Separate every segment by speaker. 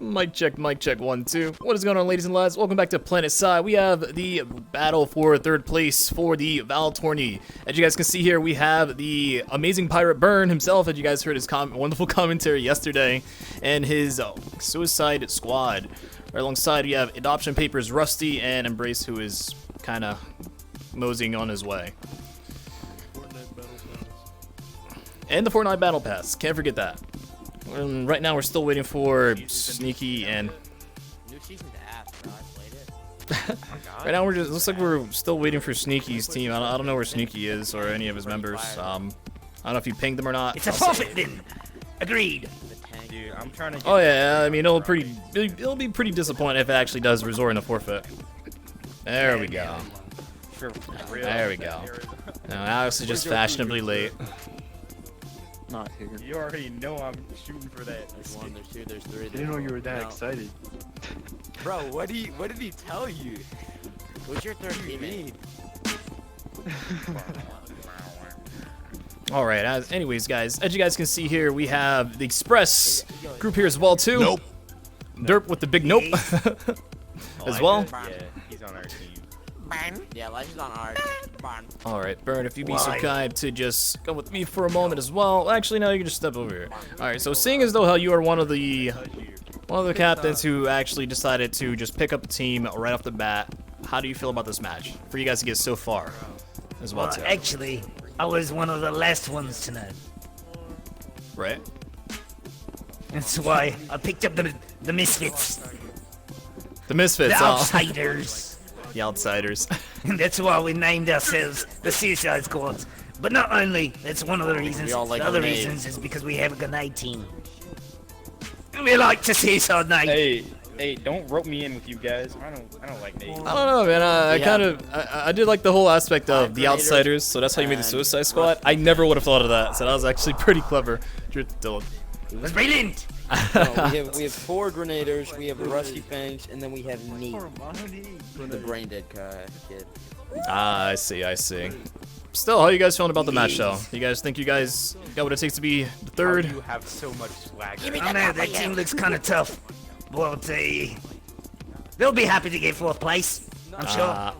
Speaker 1: Mic check, 1, 2. What is going on, ladies and lads? Welcome back to Planet Sci. We have the battle for third place for the VAL Tourney. As you guys can see here, we have the amazing pirate Burn himself, as you guys heard his wonderful commentary yesterday, and his Suicide Squad. Right alongside, we have Adoption Papers Rusty and Embrace, who is kind of moseying on his way. And the Fortnite Battle Pass. Can't forget that. Right now, we're still waiting for Sneaky and.
Speaker 2: New season's ass, bro. I played it.
Speaker 1: Right now, looks like we're still waiting for Sneaky's team. I don't know where Sneaky is or any of his members. I don't know if you pinged them or not.
Speaker 3: It's a forfeit then. Agreed.
Speaker 2: Dude, I'm trying to.
Speaker 1: Oh yeah, I mean it'll be pretty disappointing if it actually does resort in a forfeit. There we go. There we go. Now Alex is just fashionably late.
Speaker 4: Not here.
Speaker 2: You already know I'm shooting for that. There's one, there's two, there's three.
Speaker 4: I didn't know you were that excited.
Speaker 2: Bro, what did he tell you? What's your third teammate?
Speaker 1: All right. Anyways, guys, as you guys can see here, we have the Xpress group here as well too. Nope. Derp with the big nope as well.
Speaker 2: Yeah, he's on our team. Yeah, Elijah's on our barn.
Speaker 1: All right, Burn, if you'd be so kind to just go with me for a moment as well. Actually, no, you can just step over here. All right, so seeing as though how you are one of the captains who actually decided to just pick up a team right off the bat, how do you feel about this match for you guys to get so far as well? Too?
Speaker 3: Actually, I was one of the last ones to know.
Speaker 1: Right.
Speaker 3: That's why I picked up the misfits.
Speaker 1: The misfits.
Speaker 3: The outsiders.
Speaker 1: The outsiders.
Speaker 3: And that's why we named ourselves the Suicide Squad. But not only, that's one of the reasons.
Speaker 2: We all like
Speaker 3: the other
Speaker 2: grenades.
Speaker 3: reasons is because we have a grenade team. We like to suicide night.
Speaker 4: Hey, don't rope me in with you guys. I don't like nades.
Speaker 1: I don't know, man. I did like the whole aspect of the outsiders, so that's how you made the Suicide Squad. I never would have thought of that, so that was actually pretty clever. It
Speaker 3: was brilliant.
Speaker 2: No, we have 4 grenaders, we have Rusty Fangs, and then we have me, the brain dead kid.
Speaker 1: Ah, I see. Still, how you guys feeling about the match, though? You guys think you guys got what it takes to be the third?
Speaker 4: You have so much swag.
Speaker 3: I don't know, that team looks kind of tough. Well, they'll be happy to get 4th place, I'm sure.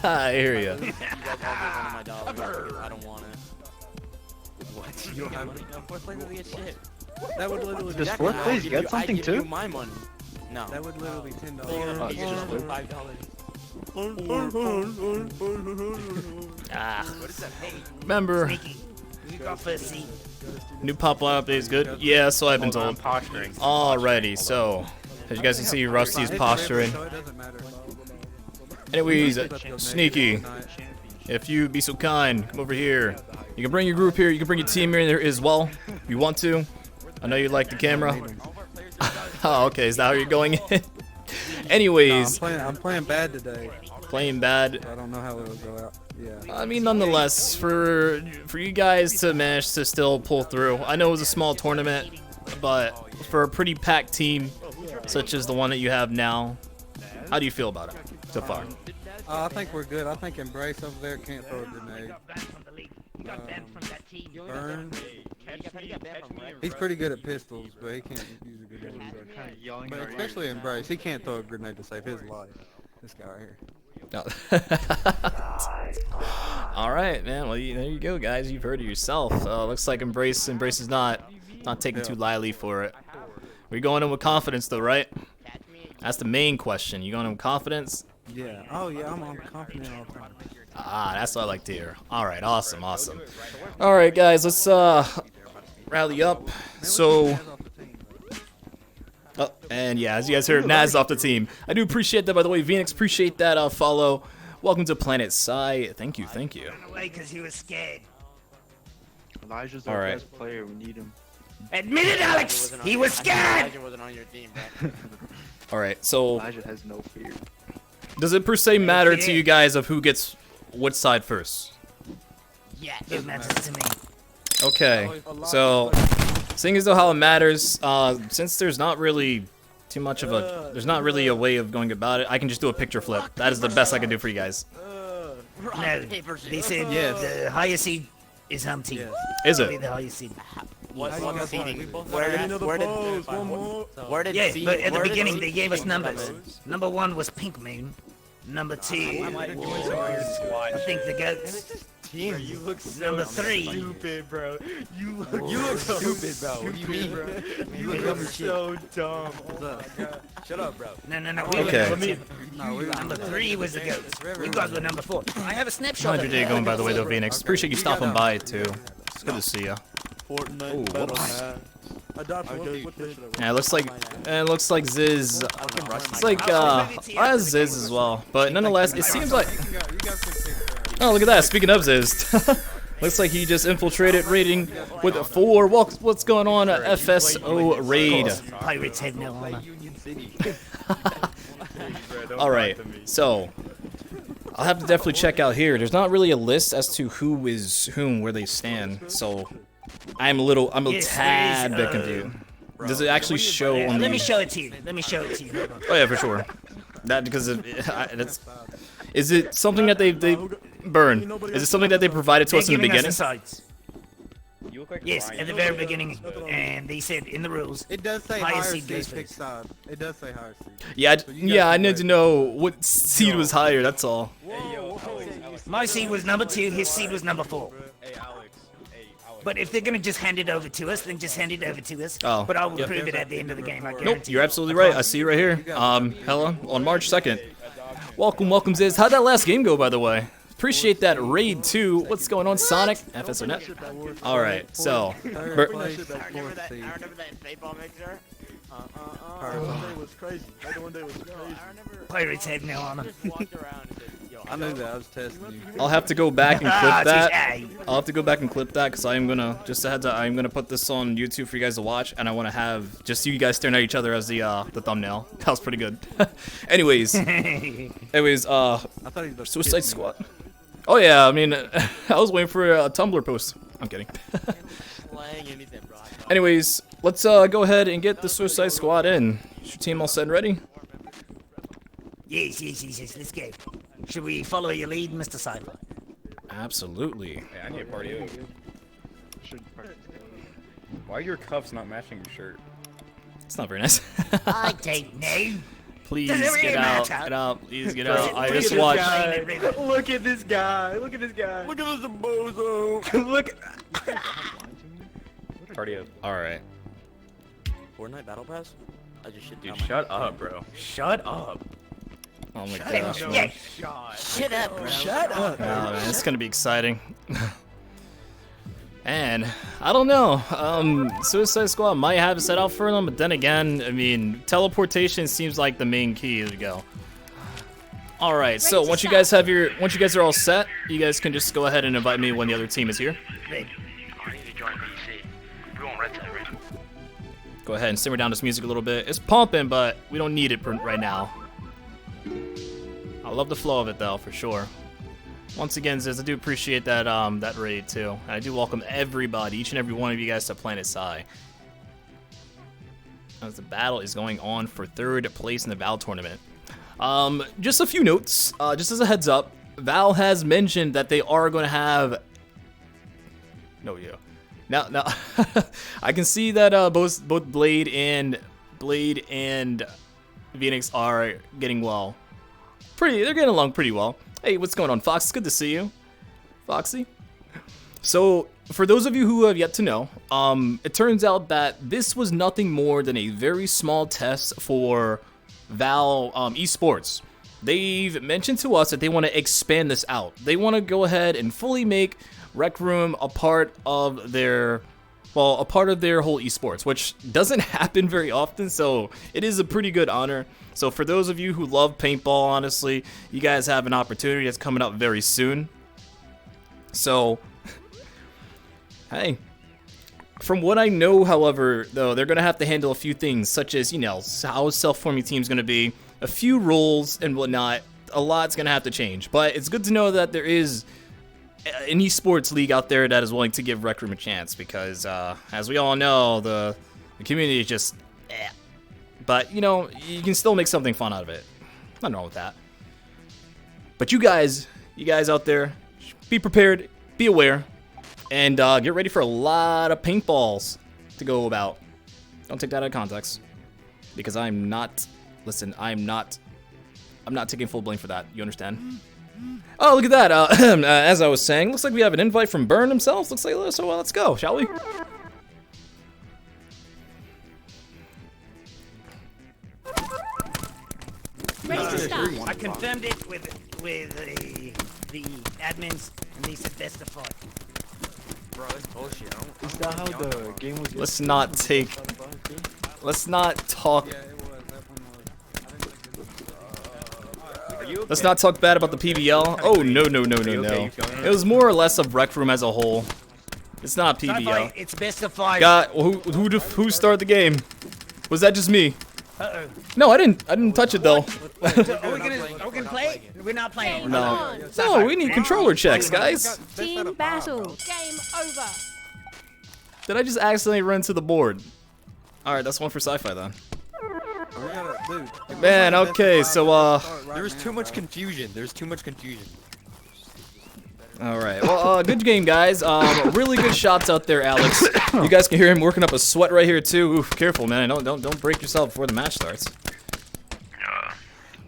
Speaker 1: I hear ya.
Speaker 2: You guys all get one of my dollars. I don't want it.
Speaker 4: What? You don't have money?
Speaker 2: 4th place doesn't get shit.
Speaker 4: That would literally.
Speaker 5: Does 4th place get something
Speaker 2: I give you
Speaker 5: too?
Speaker 2: my money. No.
Speaker 4: That would literally $10.
Speaker 2: Oh, you just split $5.
Speaker 1: What is that? Remember,
Speaker 3: Sneaky, you got first seat.
Speaker 1: new pop line update is good. Yeah, so I've been told.
Speaker 4: Posturing.
Speaker 1: Alrighty, so as you guys can see, Rusty's posturing. Anyways, Sneaky, if you be so kind, come over here. You can bring your group here. You can bring your team here as well, if you want to. I know you like the camera. Oh, okay. Is that how you're going in? Anyways,
Speaker 6: No, I'm playing bad today.
Speaker 1: playing bad.
Speaker 6: I don't know how it'll go out. Yeah.
Speaker 1: I mean, nonetheless, for you guys to manage to still pull through. I know it was a small tournament, but for a pretty packed team such as the one that you have now, how do you feel about it so far?
Speaker 6: I think we're good. I think Embrace over there can't throw a grenade. Burn. He's pretty good at pistols, but he can't use a grenade. But especially Embrace, he can't throw a grenade to save his life. This guy right here.
Speaker 1: All right, man. Well, there you go, guys. You've heard it yourself. Looks like Embrace is not taking too lightly for it. We're going in with confidence, though, right? That's the main question. You going in with confidence?
Speaker 6: Yeah. Oh yeah, I'm confident all the time.
Speaker 1: Ah, that's what I like to hear. All right, awesome. All right, guys, let's rally up. So, oh, and yeah, as you guys heard, Naz off the team. I do appreciate that, by the way. Phoenix, appreciate that follow. Welcome to Planet Sci. Thank you.
Speaker 3: Away because he was scared.
Speaker 5: Elijah's
Speaker 1: All
Speaker 5: our
Speaker 1: right.
Speaker 5: best player. We need him.
Speaker 3: Admit it, Alex. He was scared.
Speaker 2: Elijah wasn't on your team, bro.
Speaker 1: All right, so
Speaker 5: Elijah has no fear.
Speaker 1: does it per se matter to you guys of who gets what side first?
Speaker 3: Yeah, it matters to me.
Speaker 1: Okay, so seeing as though how it matters, since there's not really too much of a way of going about it, I can just do a picture flip. That is the best I can do for you guys.
Speaker 3: No, they said the highest seed is home team.
Speaker 1: Is
Speaker 3: It'll be
Speaker 1: it?
Speaker 3: the highest seed.
Speaker 2: What seating? Where did
Speaker 3: Yeah,
Speaker 2: seed-
Speaker 3: but at the
Speaker 2: where did
Speaker 3: beginning
Speaker 2: seed-
Speaker 3: they gave us numbers. Number 1 was Pink Moon. Number 2, I think the goats.
Speaker 4: Bro, you look so
Speaker 3: Number 3,
Speaker 4: stupid, bro. You look stupid, bro. What do you mean, bro? You look so dumb. Shut up, bro.
Speaker 3: no,
Speaker 1: Okay.
Speaker 3: Number 3 was the goats. You guys were number 4. I have a snapshot.
Speaker 1: How's your day going, by the way, though, Phoenix? Appreciate you stopping by, too. It's good to see you.
Speaker 5: Fortnite battle pass.
Speaker 1: Yeah, it looks like Ziz. It's like as Ziz as well, but nonetheless, it seems like. Oh, look at that! Speaking of Ziz, looks like he just infiltrated raiding with 4. What's going on? FSO raid.
Speaker 3: Pirates have no honor.
Speaker 1: All right, so I'll have to definitely check out here. There's not really a list as to who is whom, where they stand. So I'm a
Speaker 3: Yes,
Speaker 1: tad
Speaker 3: there is,
Speaker 1: bit confused. Does it actually show on the?
Speaker 3: Let me show it to you. Hold on.
Speaker 1: Oh yeah, for sure. That because that's. Is it something that they burn? Is it something that they provided to us in the beginning?
Speaker 3: Sides. Yes, at the very beginning, and they said in the rules.
Speaker 6: It does say
Speaker 3: Higher
Speaker 6: higher
Speaker 3: seed
Speaker 6: seed
Speaker 3: goes
Speaker 6: pick
Speaker 3: first.
Speaker 6: side. It does say higher seed.
Speaker 1: Yeah, I need to know what seed was higher. That's all.
Speaker 3: My seed was number 2. His seed was number 4. But if they're gonna just hand it over to us, then just hand it over to us.
Speaker 1: Oh,
Speaker 3: But I will
Speaker 1: yep.
Speaker 3: prove it at the end of the game. I
Speaker 1: Nope,
Speaker 3: guarantee.
Speaker 1: you're absolutely right. I see you right here. Hella on March 2nd. Welcome, Ziz. How'd that last game go, by the way? Appreciate that raid too. What's going on, Sonic? FSONet. All right, so.
Speaker 6: Third place, fourth seed.
Speaker 2: that Paintball mixer?
Speaker 3: Pirates have no honor.
Speaker 6: I knew that. I was testing you.
Speaker 1: I'll have to go back and clip that.
Speaker 3: Hey.
Speaker 1: I'll have to go back and clip that because I am gonna I'm gonna put this on YouTube for you guys to watch, and I want to have just you guys staring at each other as the thumbnail. That was pretty good. anyways,
Speaker 6: I thought he was
Speaker 1: Suicide Squad. Oh yeah, I mean, I was waiting for a Tumblr post. I'm kidding. Anyways, let's go ahead and get the Suicide Squad in. Is your team all set and ready?
Speaker 3: Yes, let's go. Should we follow your lead, Mr. Sci-Fi?
Speaker 1: Absolutely.
Speaker 7: Hey, I need a party up. Why are your cuffs not matching your shirt?
Speaker 1: It's not very nice.
Speaker 3: I don't know.
Speaker 1: Please
Speaker 3: Does it really
Speaker 1: get out.
Speaker 3: matter?
Speaker 1: Get out. Please get out. I just watched.
Speaker 4: Look at this guy. Look at this guy.
Speaker 2: Look at this bozo.
Speaker 4: Look.
Speaker 7: Party up.
Speaker 1: All right.
Speaker 2: Fortnite battle pass? I just shit.
Speaker 7: Dude, shut up, bro. Shut up.
Speaker 1: Oh my gosh.
Speaker 3: Yeah.
Speaker 1: Man.
Speaker 2: Shut up, bro. Shut up.
Speaker 1: Oh man, it's gonna be exciting. And I don't know. Suicide Squad might have it set out for them, but then again, I mean, teleportation seems like the main key to go. All right, so once you guys are all set, you guys can just go ahead and invite me when the other team is here. Go ahead and simmer down this music a little bit. It's pumping, but we don't need it right now. I love the flow of it though, for sure. Once again, Ziz, I do appreciate that that raid too. And I do welcome everybody, each and every one of you guys to Planet Psi. As the battle is going on for 3rd place in the VAL tournament. Just a few notes, just as a heads up, VAL has mentioned that they are going to have... Now, I can see that both Blade and Phoenix are getting well. They're getting along pretty well. Hey, what's going on, Fox? It's good to see you, Foxy. So, for those of you who have yet to know, it turns out that this was nothing more than a very small test for VAL esports. They've mentioned to us that they want to expand this out. They want to go ahead and fully make Rec Room a part of their whole esports, which doesn't happen very often, so it is a pretty good honor. So for those of you who love paintball, honestly, you guys have an opportunity that's coming up very soon. So, hey. From what I know, however, though, they're going to have to handle a few things, such as, you know, how a self-forming team's going to be, a few rules and whatnot. A lot's going to have to change. But it's good to know that there is an esports league out there that is willing to give Rec Room a chance, because, as we all know, the community is just... But, you know, you can still make something fun out of it. Nothing wrong with that. But you guys out there, be prepared, be aware, and get ready for a lot of paintballs. to go about. Don't take that out of context. Because I'm not, listen, I'm not taking full blame for that. You understand? Oh, look at that. As I was saying, looks like we have an invite from Burn himself. Looks like, so let's go, shall we?
Speaker 3: I confirmed it with the admins, and they said best of 5.
Speaker 4: Bro, that's bullshit.
Speaker 5: Is that how the game was?
Speaker 1: Let's not talk. Let's not talk bad about the PBL. Oh, no. It was more or less of Rec Room as a whole. It's not PBL.
Speaker 3: It's best of 5.
Speaker 1: God, who started the game? Was that just me?
Speaker 3: Uh-oh.
Speaker 1: No, I didn't touch it though.
Speaker 3: Are we gonna play it? We're not playing.
Speaker 1: No, we need controller checks, guys.
Speaker 8: Team battle. Game over.
Speaker 1: Did I just accidentally run to the board? All right, that's one for sci-fi then. Man, okay, so
Speaker 4: There's too much confusion.
Speaker 1: all right. Well, good game, guys. Really good shots out there, Alex. You guys can hear him working up a sweat right here too. Oof, careful, man. Don't break yourself before the match starts.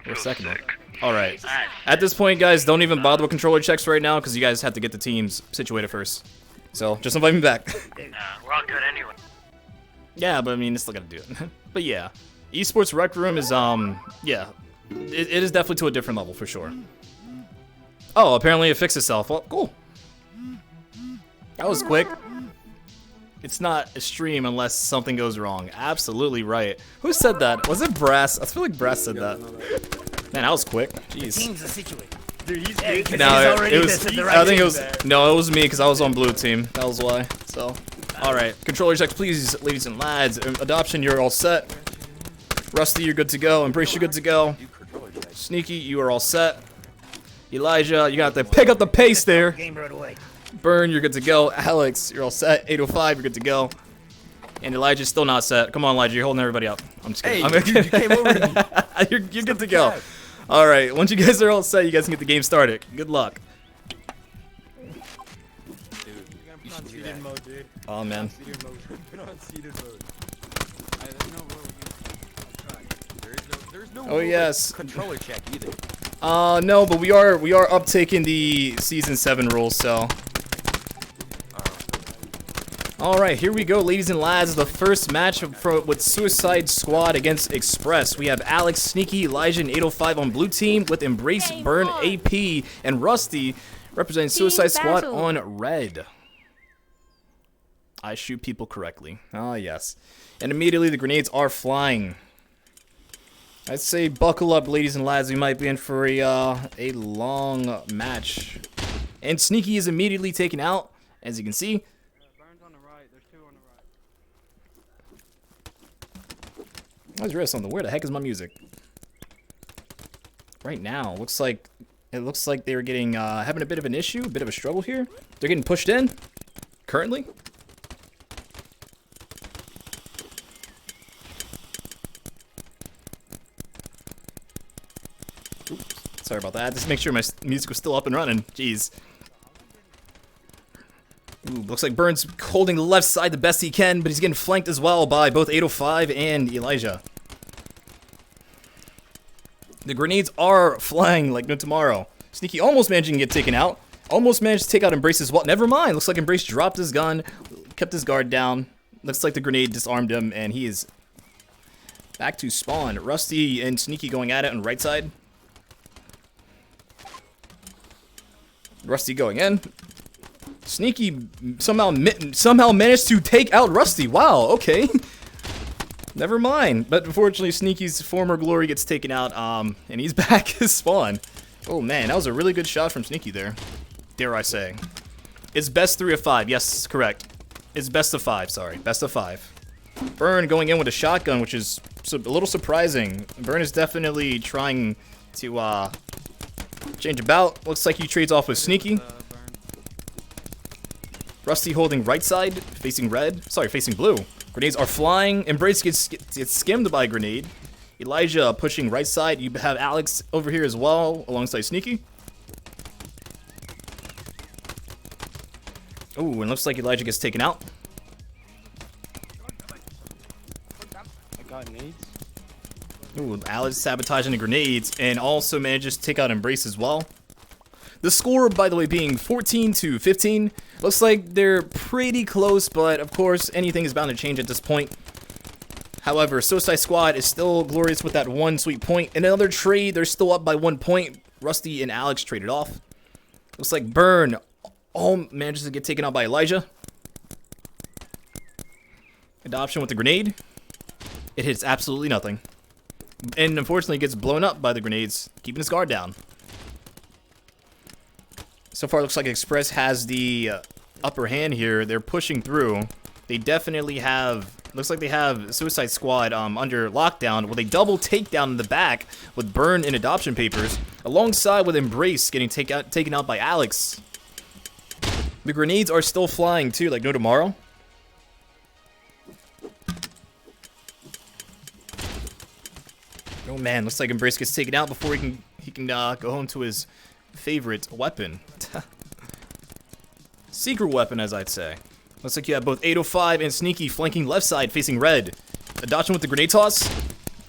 Speaker 1: For a second. All right. At this point, guys, don't even bother with controller checks right now because you guys have to get the teams situated first. So just invite me back.
Speaker 3: We're all good anyway.
Speaker 1: Yeah, but I mean, it's still gotta do it. But yeah, esports rec room is yeah, it is definitely to a different level for sure. Oh, apparently it fixed itself. Well, cool. That was quick. It's not a stream unless something goes wrong. Absolutely right. Who said that? Was it Brass? I feel like Brass said that. Man, that was quick. Jeez.
Speaker 3: Teams are situated.
Speaker 5: Dude, he's
Speaker 1: No, it was. I think it was. No, it was me because I was on blue team. That was why. So, all right. Controller checks, please, ladies and lads. Adoption, you're all set. Rusty, you're good to go. Embrace, you're good to go. Sneaky, you are all set. Elijah, you got to pick up the pace there.
Speaker 3: Game right away.
Speaker 1: Burn, you're good to go. Alex, you're all set. 805, you're good to go. And Elijah's still not set. Come on, Elijah, you're holding everybody up. I'm just kidding.
Speaker 4: Hey, you came over to me.
Speaker 1: You're good to go. All right, once you guys are all set, you guys can get the game started. Good luck. Oh man. Oh yes.
Speaker 4: Controller check either.
Speaker 1: No, but we are uptaking the season 7 rules, so. All right, here we go, ladies and lads. The first match with Suicide Squad against Xpress. We have Alex, Sneaky, Elijah, and 805 on blue team with Embrace, Burn, AP, and Rusty representing Suicide Squad on red. I shoot people correctly. Ah, yes. And immediately the grenades are flying. I'd say buckle up, ladies and lads. We might be in for a long match. And Sneaky is immediately taken out, as you can see.
Speaker 6: Burns on the right. There's 2 on the right.
Speaker 1: Where's the rest on the? Where the heck is my music? Right now, it looks like they were getting having a bit of an issue, a bit of a struggle here. They're getting pushed in currently. Oops, sorry about that. Just make sure my music was still up and running. Jeez. Ooh, looks like Burns holding the left side the best he can, but he's getting flanked as well by both 805 and Elijah. The grenades are flying like no tomorrow. Sneaky almost managing to get taken out. Almost managed to take out Embrace as well. Never mind. Looks like Embrace dropped his gun, kept his guard down. Looks like the grenade disarmed him, and he is back to spawn. Rusty and Sneaky going at it on the right side. Rusty going in. Sneaky somehow managed to take out Rusty. Wow, okay. Never mind. But unfortunately, Sneaky's former glory gets taken out, and he's back his spawn. Oh man, that was a really good shot from Sneaky there. Dare I say. It's best 3 of 5. Yes, correct. It's best of 5, sorry. Best of 5. Burn going in with a shotgun, which is a little surprising. Burn is definitely trying to, change about. Looks like he trades off with Sneaky. Rusty holding right side, facing red. Sorry, facing blue. Grenades are flying. Embrace gets skimmed by a grenade. Elijah pushing right side. You have Alex over here as well, alongside Sneaky. Oh, and looks like Elijah gets taken out. Ooh, Alex sabotaging the grenades and also manages to take out Embrace as well. The score, by the way, being 14-15. Looks like they're pretty close, but of course, anything is bound to change at this point. However, Suicide Squad is still glorious with that one sweet point. In another trade, they're still up by 1 point. Rusty and Alex traded off. Looks like Burn all manages to get taken out by Elijah. Adoption with the grenade. It hits absolutely nothing. And unfortunately gets blown up by the grenades, keeping his guard down. So far, looks like Xpress has the upper hand here. They're pushing through. They definitely have... Looks like they have Suicide Squad under lockdown with a double takedown in the back with Burn and Adoption Papers, alongside with Embrace getting taken out by Alex. The grenades are still flying too, like no tomorrow. Oh man, looks like Embrace gets taken out before he can go home to his favorite weapon. Secret weapon, as I'd say. Looks like you have both 805 and Sneaky flanking left side facing red. Adoption with the grenade toss.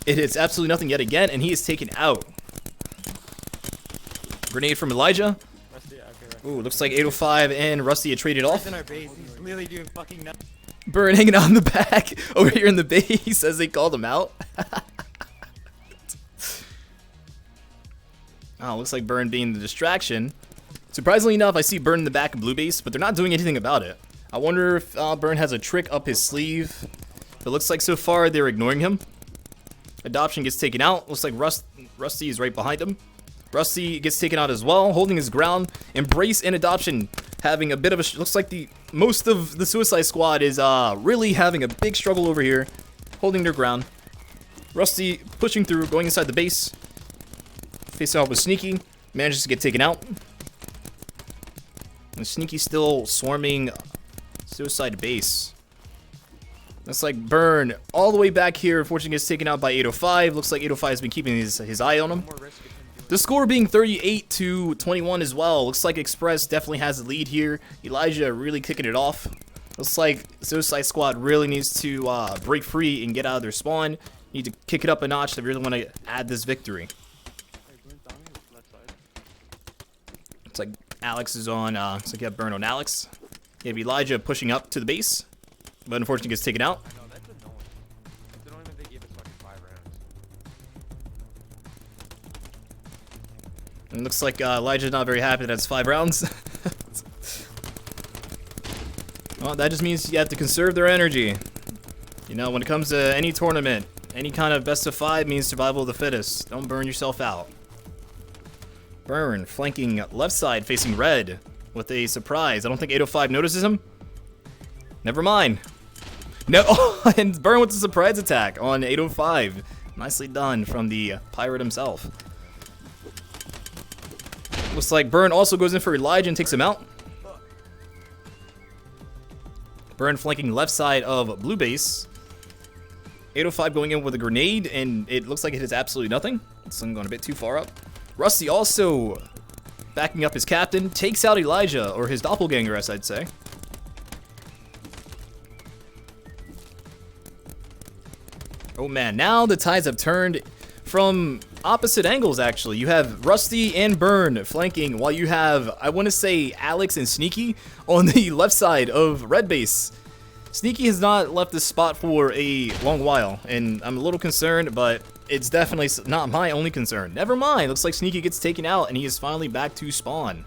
Speaker 1: It hits absolutely nothing yet again, and he is taken out. Grenade from Elijah. Ooh, looks like 805 and Rusty had traded off. Burn hanging out in the back over here in the base as they called him out. Oh, looks like Burn being the distraction. Surprisingly enough, I see Burn in the back of blue base, but they're not doing anything about it. I wonder if Burn has a trick up his sleeve. It looks like so far they're ignoring him. Adoption gets taken out. Looks like Rusty is right behind him. Rusty gets taken out as well, holding his ground. Embrace and Adoption having a bit of a... Looks like most of the Suicide Squad is really having a big struggle over here, holding their ground. Rusty pushing through, going inside the base. Facing off with Sneaky. Manages to get taken out. And Sneaky still swarming Suicide base. Looks like Burn all the way back here. Unfortunately gets taken out by 805. Looks like 805 has been keeping his eye on him. The score being 38-21 as well. Looks like Xpress definitely has the lead here. Elijah really kicking it off. Looks like Suicide Squad really needs to break free and get out of their spawn. Need to kick it up a notch if they really want to add this victory. Looks like Alex is on, looks like you have Burn on Alex. You have Elijah pushing up to the base, but unfortunately gets taken out. And looks like Elijah's not very happy that it's 5 rounds. Well, that just means you have to conserve their energy. You know, when it comes to any tournament, any kind of best of 5 means survival of the fittest. Don't burn yourself out. Burn flanking left side facing red with a surprise. I don't think 805 notices him. Never mind. No, and Burn with the surprise attack on 805. Nicely done from the pirate himself. Looks like Burn also goes in for Elijah and takes him out. Burn flanking left side of blue base. 805 going in with a grenade, and it looks like it hits absolutely nothing. Sun going a bit too far up. Rusty also backing up his captain, takes out Elijah, or his doppelganger, as I'd say. Oh man, now the tides have turned from opposite angles, actually. You have Rusty and Burn flanking, while you have, I want to say, Alex and Sneaky on the left side of red base. Sneaky has not left this spot for a long while, and I'm a little concerned, but it's definitely not my only concern. Never mind, looks like Sneaky gets taken out, and he is finally back to spawn.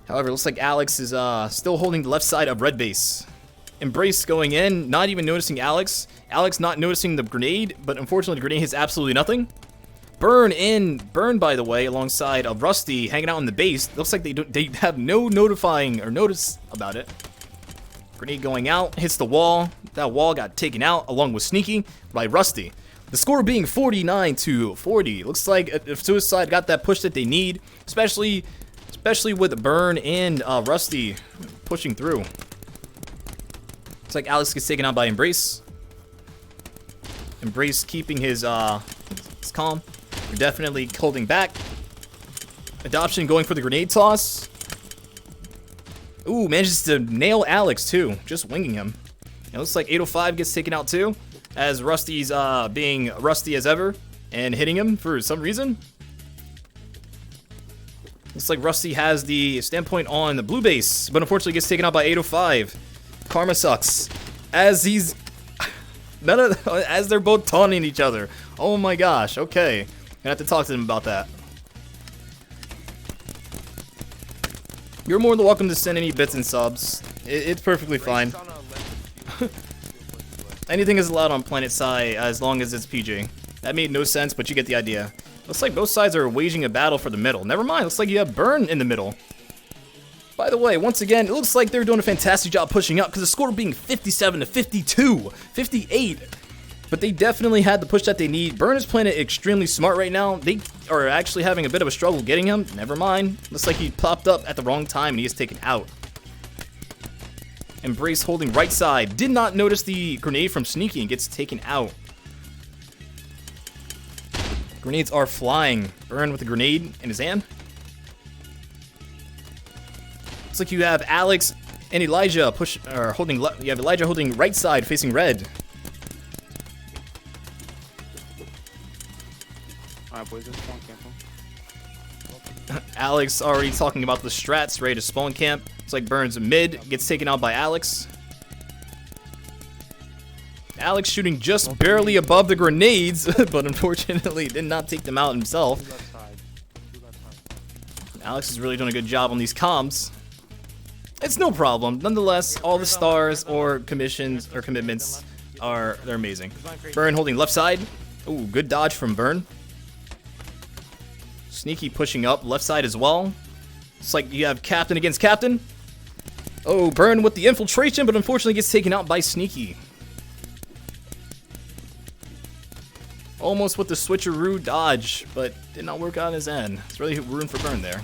Speaker 1: However, it looks like Alex is still holding the left side of red base. Embrace going in, not even noticing Alex. Alex not noticing the grenade, but unfortunately the grenade hits absolutely nothing. Burn, by the way, alongside of Rusty, hanging out in the base. Looks like they have no notifying or notice about it. Grenade going out, hits the wall. That wall got taken out along with Sneaky by Rusty. The score being 49-40. Looks like if Suicide got that push that they need, especially with Burn and Rusty pushing through. Looks like Alex gets taken out by Embrace. Embrace keeping his calm. They're definitely holding back. Adoption going for the grenade toss. Ooh, manages to nail Alex too, just winging him. It looks like 805 gets taken out too, as Rusty's being rusty as ever and hitting him for some reason. Looks like Rusty has the standpoint on the blue base, but unfortunately gets taken out by 805. Karma sucks, as he's as they're both taunting each other. Oh my gosh. Okay, gonna have to talk to them about that. You're more than welcome to send any bits and subs. It's perfectly fine. Anything is allowed on Planet Psi as long as it's PG. That made no sense, but you get the idea. Looks like both sides are waging a battle for the middle. Never mind, looks like you have Burn in the middle. By the way, once again, it looks like they're doing a fantastic job pushing up because the score being 57 to 52, 58. But they definitely had the push that they need. Burn is playing it extremely smart right now. They are actually having a bit of a struggle getting him. Never mind. Looks like he popped up at the wrong time and he is taken out. Embrace holding right side. Did not notice the grenade from Sneaky and gets taken out. Grenades are flying. Burn with a grenade in his hand. Looks like you have Alex and Elijah holding. You have Elijah holding right side facing red.
Speaker 6: Alright, boys, let's spawn camp.
Speaker 1: Alex already talking about the strats, ready to spawn camp. Looks like Burns mid, gets taken out by Alex. Alex shooting just barely above the grenades, but unfortunately did not take them out himself. Alex is really doing a good job on these comms. It's no problem. Nonetheless, all the stars or commissions or commitments they're amazing. Burn holding left side. Ooh, good dodge from Burn. Sneaky pushing up left side as well. It's like you have Captain against Captain. Oh, Burn with the infiltration, but unfortunately gets taken out by Sneaky. Almost with the switcheroo dodge, but did not work out on his end. It's really room for Burn there.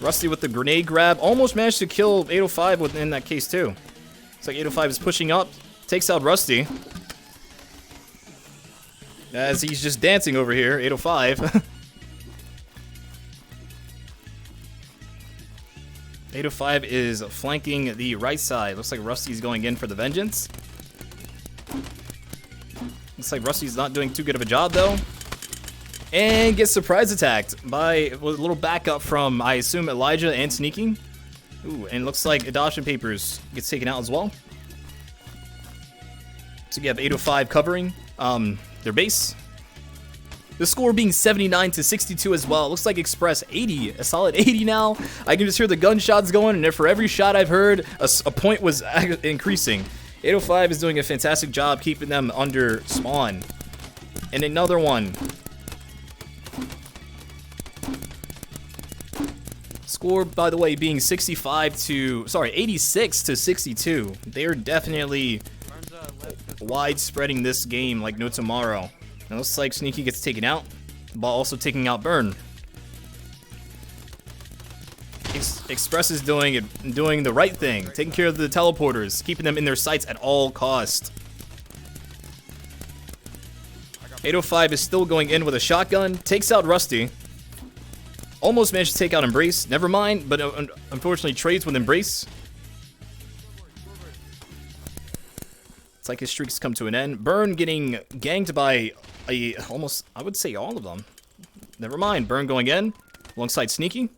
Speaker 1: Rusty with the grenade grab. Almost managed to kill 805 within that case too. It's like 805 is pushing up. Takes out Rusty. As he's just dancing over here, 805. 805 is flanking the right side. Looks like Rusty's going in for the vengeance. Looks like Rusty's not doing too good of a job though. And gets surprise attacked by a little backup from, I assume, Elijah and Sneaky. Ooh, and looks like Adoption Papers gets taken out as well. So you have 805 covering their base. The score being 79 to 62 as well. It looks like Xpress 80, a solid 80 now. I can just hear the gunshots going, and for every shot I've heard, a point was increasing. 805 is doing a fantastic job keeping them under spawn. And another one. Score, by the way, being 86 to 62. They're definitely widespreading this game like no tomorrow. And it looks like Sneaky gets taken out, while also taking out Burn. Xpress is doing the right thing, taking care of the teleporters, keeping them in their sights at all cost. 805 is still going in with a shotgun, takes out Rusty. Almost managed to take out Embrace. Never mind, but unfortunately trades with Embrace. It's like his streaks come to an end. Burn getting ganked by almost, I would say, all of them. Never mind. Burn going in alongside Sneaky.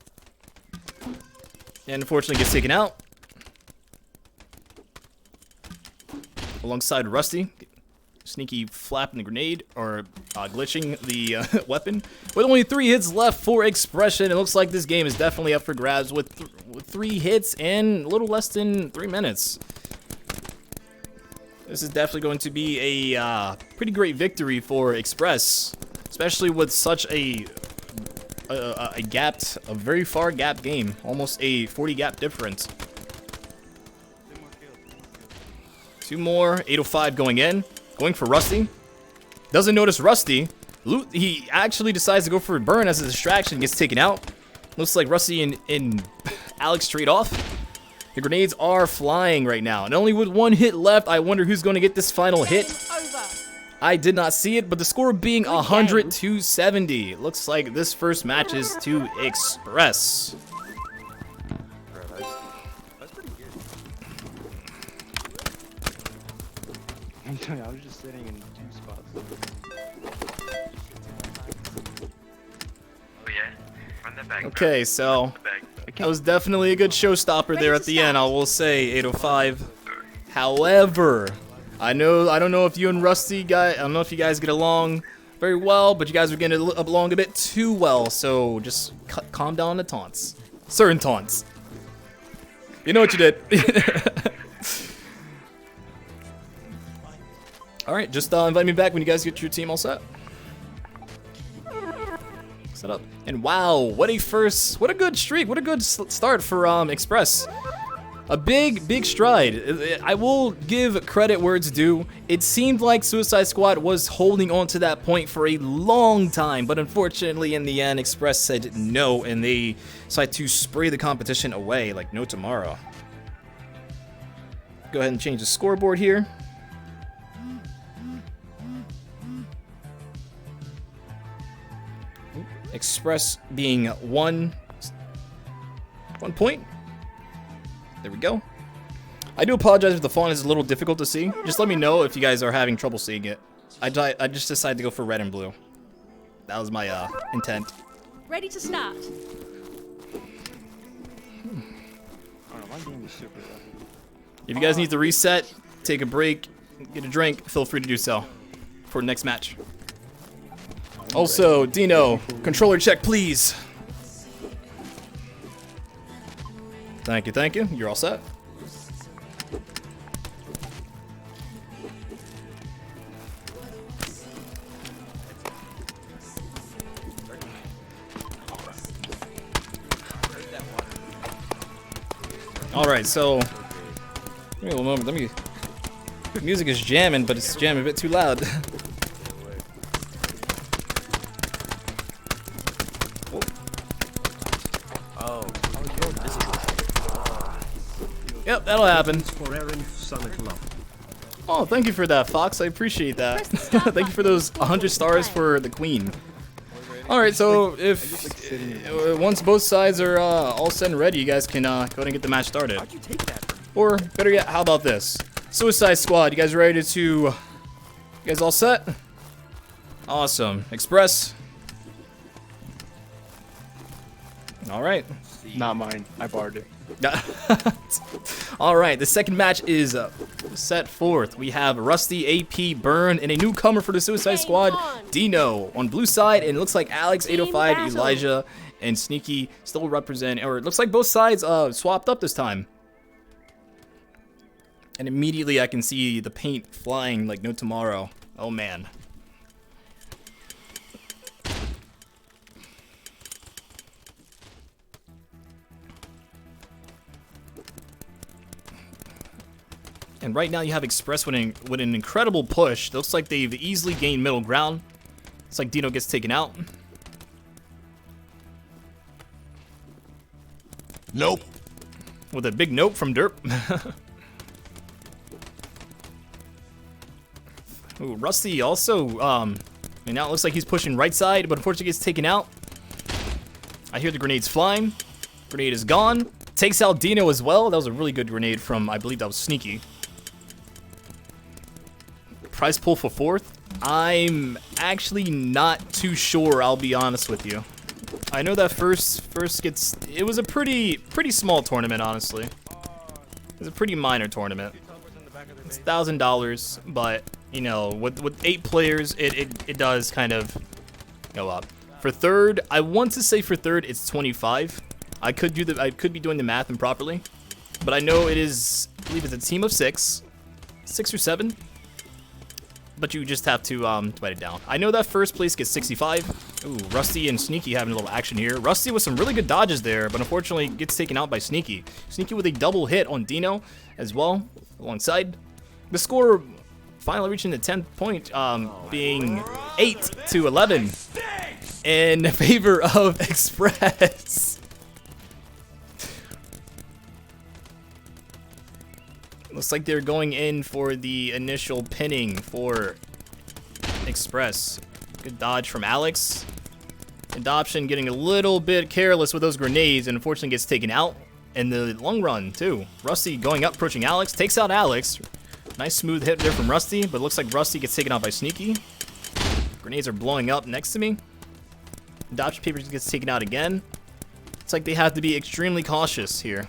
Speaker 1: And unfortunately gets taken out. Alongside Rusty. Sneaky flapping the grenade, or glitching the weapon. With only 3 hits left for Expression, it looks like this game is definitely up for grabs with 3 hits in a little less than 3 minutes. This is definitely going to be a pretty great victory for Xpress, especially with such a very far gap game, almost a 40 gap difference. 2 more, 805 going in, going for Rusty. Doesn't notice Rusty. He actually decides to go for a Burn as a distraction, gets taken out. Looks like Rusty and Alex trade off. The grenades are flying right now, and only with 1 hit left, I wonder who's going to get this final hit. I did not see it, but the score being 100 to 70. Looks like this first match is to Express.
Speaker 5: I was just sitting in 2 spots.
Speaker 9: Oh yeah? Run that back.
Speaker 1: Okay, so that was definitely a good showstopper there at the end, I will say, 805. However, I don't know if you and Rusty I don't know if you guys get along very well, but you guys are getting along a bit too well, so just calm down on the taunts. Certain taunts. You know what you did. Alright, just invite me back when you guys get your team all set. Set up. And wow, what a good streak, what a good start for Xpress. A big stride. I will give credit where it's due. It seemed like Suicide Squad was holding on to that point for a long time, but unfortunately in the end, Xpress said no, and they decided to spray the competition away like no tomorrow. Go ahead and change the scoreboard here. Xpress being one point. There we go. I do apologize if the font is a little difficult to see. Just let me know if you guys are having trouble seeing it. I just decided to go for red and blue. That was my intent.
Speaker 8: Ready to start.
Speaker 1: If you guys need to reset, take a break, get a drink, feel free to do so for the next match. Also, Dino, controller check, please. Thank you, thank you. You're all set. All right, so give me a little moment. The music is jamming, but it's jamming a bit too loud. Yep, that'll happen. Oh, thank you for that, Fox. I appreciate that. Thank you for those 100 stars for the Queen. Alright, so if once both sides are all set and ready, you guys can go ahead and get the match started. Or, better yet, how about this? Suicide Squad, you guys ready to... You guys all set? Awesome. Xpress? Alright.
Speaker 5: Not mine. I borrowed it.
Speaker 1: Alright, the second match is set forth. We have Rusty, AP, Burn, and a newcomer for the Suicide Squad, Dino, on blue side, and it looks like Alex, 805, Elijah, and Sneaky still represent, or it looks like both sides swapped up this time. And immediately I can see the paint flying like no tomorrow. Oh man. And right now you have Xpress with an incredible push. It looks like they've easily gained middle ground. It's like Dino gets taken out.
Speaker 10: Nope.
Speaker 1: With a big nope from Derp. Ooh, Rusty also, and now it looks like he's pushing right side, but unfortunately gets taken out. I hear the grenades flying. Grenade is gone. Takes out Dino as well. That was a really good grenade from, I believe that was Sneaky. Prize pull for fourth? I'm actually not too sure, I'll be honest with you. I know that first gets... It was a pretty small tournament, honestly. It was a pretty minor tournament. It's $1,000, but, you know, with 8 players, it does kind of go up. For third, I want to say for third, it's 25. I could be doing the math improperly, but I know it is, I believe it's a team of 6 or 7. But you just have to divide it down. I know that first place gets 65. Ooh, Rusty and Sneaky having a little action here. Rusty with some really good dodges there, but unfortunately gets taken out by Sneaky. Sneaky with a double hit on Dino as well, alongside. The score finally reaching the 10th point, being 8-11 in favor of Xpress. Looks like they're going in for the initial pinning for Xpress. Good dodge from Alex. Adoption getting a little bit careless with those grenades and unfortunately gets taken out in the long run too. Rusty going up, approaching Alex, takes out Alex. Nice smooth hit there from Rusty, but it looks like Rusty gets taken out by Sneaky. Grenades are blowing up next to me. Adoption Papers gets taken out again. It's like they have to be extremely cautious here.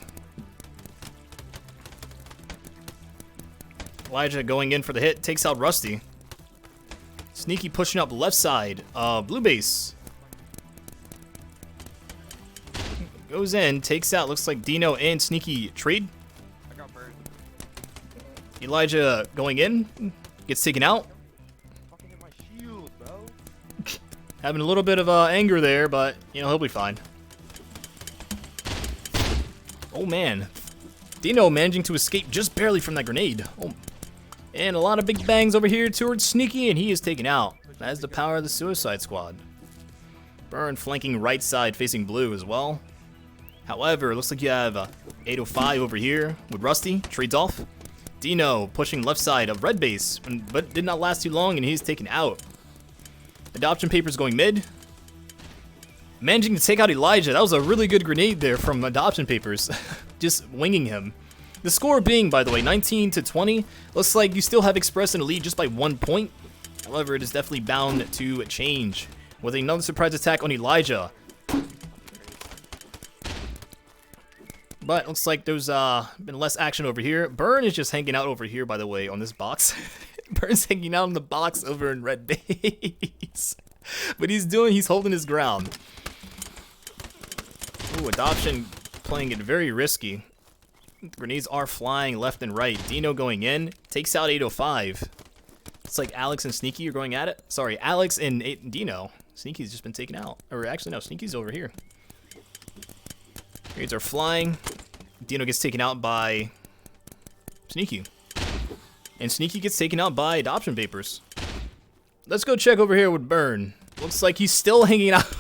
Speaker 1: Elijah going in for the hit, takes out Rusty. Sneaky pushing up left side. Blue base. Goes in, takes out, looks like Dino and Sneaky trade. Elijah going in, gets taken out. Having a little bit of anger there, but, you know, he'll be fine. Oh, man. Dino managing to escape just barely from that grenade. Oh. And a lot of big bangs over here towards Sneaky, and he is taken out. That is the power of the Suicide Squad. Burn flanking right side facing blue as well. However, it looks like you have 805 over here with Rusty. Trades off. Dino pushing left side of red base, but did not last too long, and he's taken out. Adoption Papers going mid. Managing to take out Elijah. That was a really good grenade there from Adoption Papers. Just winging him. The score being, by the way, 19-20. Looks like you still have Xpress in the lead just by 1 point. However, it is definitely bound to change with another surprise attack on Elijah. But looks like there's been less action over here. Burn is just hanging out over here, by the way, on this box. Burn's hanging out on the box over in red base. But he's holding his ground. Ooh, Adoption playing it very risky. Grenades are flying left and right. Dino going in, takes out 805. It's like Alex and Sneaky are going at it. Sorry, Alex and Dino. Sneaky's just been taken out. Or actually, no, Sneaky's over here. Grenades are flying. Dino gets taken out by Sneaky. And Sneaky gets taken out by Adoption Papers. Let's go check over here with Burn. Looks like he's still hanging out.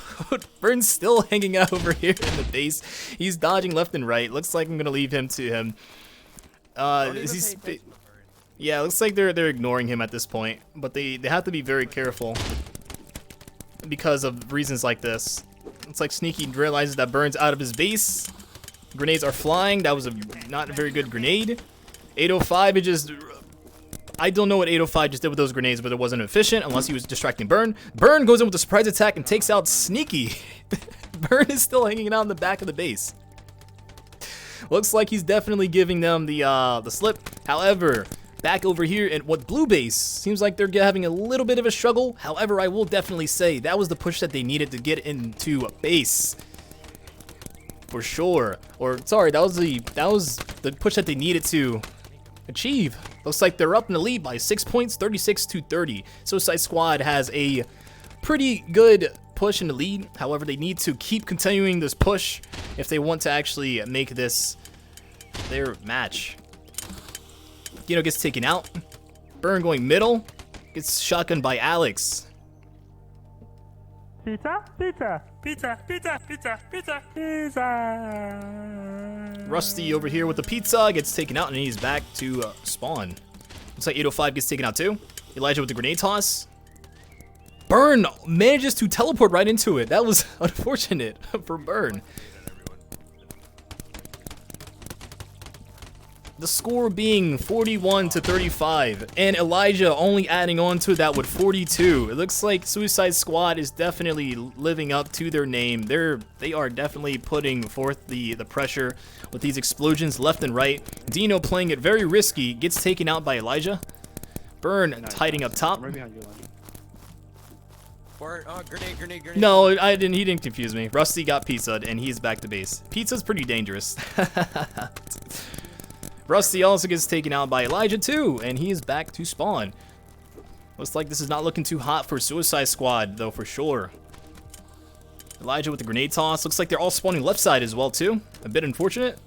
Speaker 1: Burn's still hanging out over here in the base. He's dodging left and right. Looks like I'm going to leave him to him. Yeah, looks like they're ignoring him at this point. But they have to be very careful because of reasons like this. It's like Sneaky realizes that Burn's out of his base. Grenades are flying. That was not a very good grenade. 805 is just... I don't know what 805 just did with those grenades, but it wasn't efficient unless he was distracting Burn. Burn goes in with a surprise attack and takes out Sneaky. Burn is still hanging out in the back of the base. Looks like he's definitely giving them the slip. However, back over here at what blue base, seems like they're having a little bit of a struggle. However, I will definitely say that was the push that they needed to get into a base. For sure. Or sorry, that was the push that they needed to achieve. Looks like they're up in the lead by 6 points, 36-30. Suicide Squad has a pretty good push in the lead. However, they need to keep continuing this push if they want to actually make this their match. Dino gets taken out. Burn going middle. Gets shotgunned by Alex.
Speaker 10: Pizza, pizza, pizza, pizza, pizza, pizza, pizza.
Speaker 1: Rusty over here with the pizza gets taken out and he's back to spawn. Looks like 805 gets taken out too. Elijah with the grenade toss. Burn manages to teleport right into it. That was unfortunate for Burn. The score being 41-35, and Elijah only adding on to that with 42. It looks like Suicide Squad is definitely living up to their name. They are definitely putting forth the pressure with these explosions left and right. Dino playing it very risky, gets taken out by Elijah. Burn hiding up top.
Speaker 5: Right behind you, Elijah.
Speaker 2: Grenade.
Speaker 1: No, he didn't confuse me. Rusty got pizzaed, and he's back to base. Pizza's pretty dangerous. Rusty also gets taken out by Elijah too, and he is back to spawn. Looks like this is not looking too hot for Suicide Squad, though, for sure. Elijah with the grenade toss. Looks like they're all spawning left side as well, too. A bit unfortunate.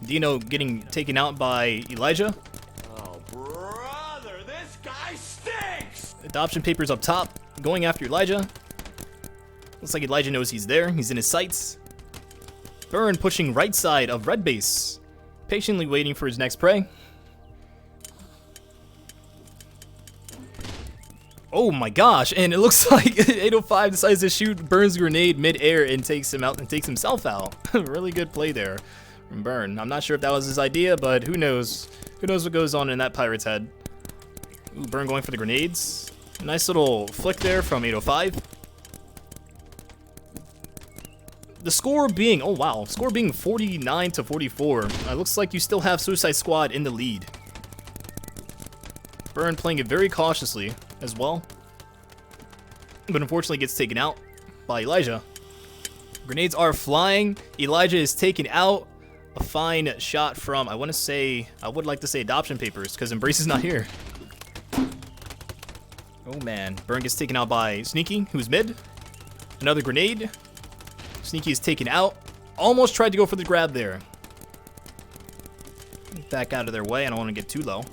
Speaker 1: Dino getting taken out by Elijah.
Speaker 9: Oh, brother, this guy stinks!
Speaker 1: Adoption Papers up top, going after Elijah. Looks like Elijah knows he's there. He's in his sights. Burn pushing right side of red base. Patiently waiting for his next prey. Oh my gosh, and it looks like 805 decides to shoot Burn's grenade mid-air and takes him out and takes himself out. Really good play there from Burn. I'm not sure if that was his idea, but who knows? Who knows what goes on in that pirate's head? Ooh, Burn going for the grenades. Nice little flick there from 805. The score being, oh wow, score being 49 to 44. Looks like you still have Suicide Squad in the lead. Burn playing it very cautiously as well, but unfortunately gets taken out by Elijah. Grenades are flying. Elijah is taken out. A fine shot from, I would like to say Adoption Papers, because Embrace is not here. Oh man, Burn gets taken out by Sneaky, who's mid. Another grenade. Sneaky is taken out. Almost tried to go for the grab there. Back out of their way. I don't want to get too low.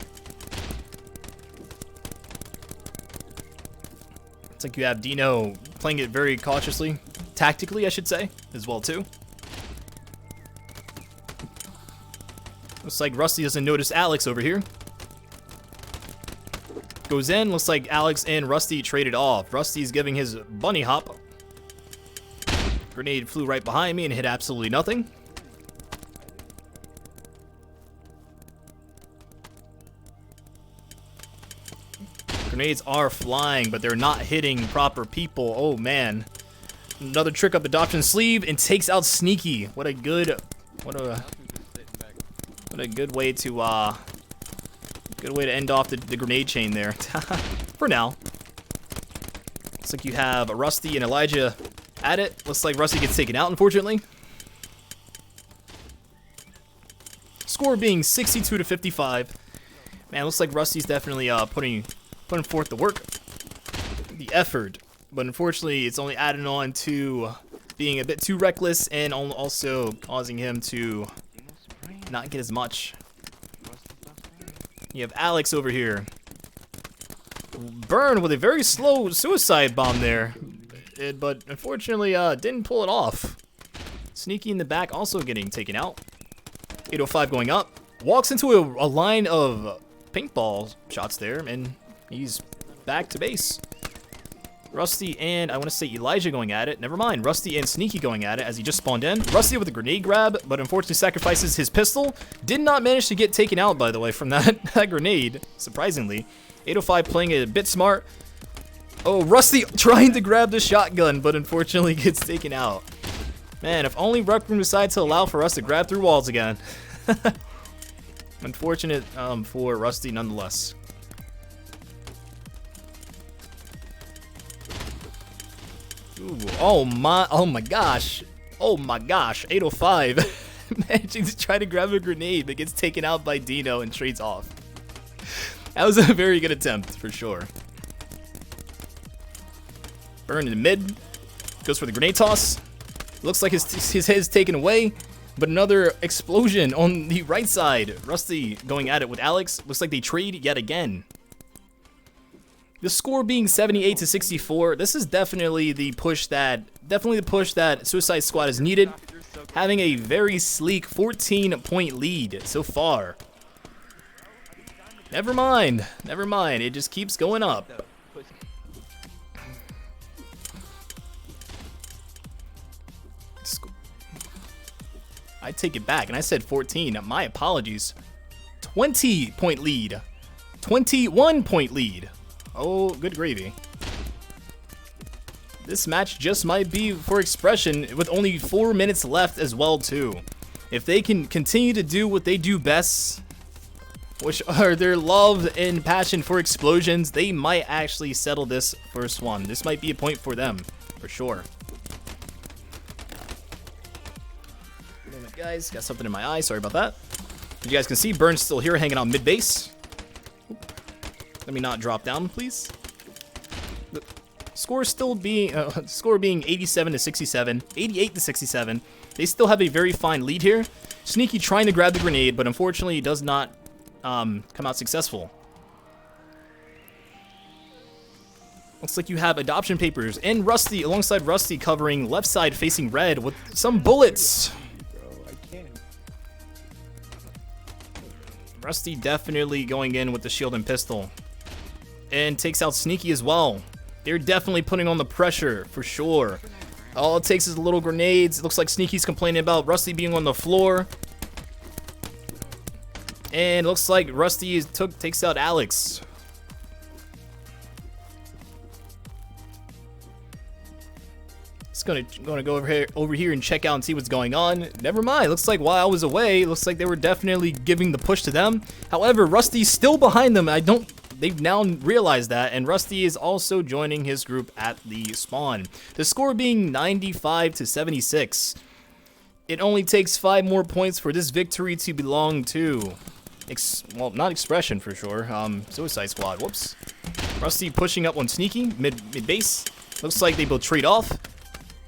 Speaker 1: It's like you have Dino playing it very cautiously. Tactically, I should say, as well too. Looks like Rusty doesn't notice Alex over here. Goes in. Looks like Alex and Rusty traded off. Rusty's giving his bunny hop. Grenade flew right behind me and hit absolutely nothing. Grenades are flying, but they're not hitting proper people. Oh man. Another trick up Adoption sleeve and takes out Sneaky. What a good way to end off the grenade chain there. For now. Looks like you have Rusty and Elijah at it. Looks like Rusty gets taken out, unfortunately. Score being 62 to 55. Man, looks like Rusty's definitely putting forth the work, the effort, but unfortunately it's only adding on to being a bit too reckless and also causing him to not get as much. You have Alex over here. Burn with a very slow suicide bomb there. But unfortunately didn't pull it off. Sneaky in the back also getting taken out. 805 going up. Walks into a line of paintball shots there, and he's back to base. Rusty and I want to say Elijah going at it. Never mind. Rusty and Sneaky going at it as he just spawned in. Rusty with a grenade grab, but unfortunately sacrifices his pistol. Did not manage to get taken out, by the way, from that grenade, surprisingly. 805 playing it a bit smart. Oh, Rusty trying to grab the shotgun, but unfortunately gets taken out. Man, if only Rec Room decided to allow for us to grab through walls again. Unfortunate for Rusty nonetheless. Ooh, oh my gosh. Oh my gosh, 805. Managing to try to grab a grenade but gets taken out by Dino and trades off. That was a very good attempt, for sure. Burn in the mid. Goes for the grenade toss. Looks like his head is taken away. But another explosion on the right side. Rusty going at it with Alex. Looks like they trade yet again. The score being 78 to 64. This is definitely the push that Suicide Squad is needed. Having a very sleek 14-point lead so far. Never mind. Never mind. It just keeps going up. I take it back, and I said 14. My apologies. 20-point lead. 21-point lead. Oh, good gravy. This match just might be for expression with only 4 minutes left as well, too. If they can continue to do what they do best, which are their love and passion for explosions, they might actually settle this first one. This might be a point for them, for sure. Guys, got something in my eye, sorry about that. As you guys can see, Burn's still here hanging out mid base. Let me not drop down, please. The score still being 87 to 67, 88 to 67. They still have a very fine lead here. Sneaky trying to grab the grenade, but unfortunately does not come out successful. Looks like you have Adoption Papers and Rusty alongside Rusty covering left side facing red with some bullets. Rusty definitely going in with the shield and pistol. And takes out Sneaky as well. They're definitely putting on the pressure, for sure. All it takes is little grenades. It looks like Sneaky's complaining about Rusty being on the floor. And looks like Rusty takes out Alex. Just gonna go over here and check out and see what's going on. Never mind. Looks like while I was away, looks like they were definitely giving the push to them. However, Rusty's still behind them. They've now realized that, and Rusty is also joining his group at the spawn. The score being 95 to 76. It only takes 5 more points for this victory to belong to, well, not Expression for sure. Suicide Squad. Whoops. Rusty pushing up on Sneaky mid base. Looks like they both trade off.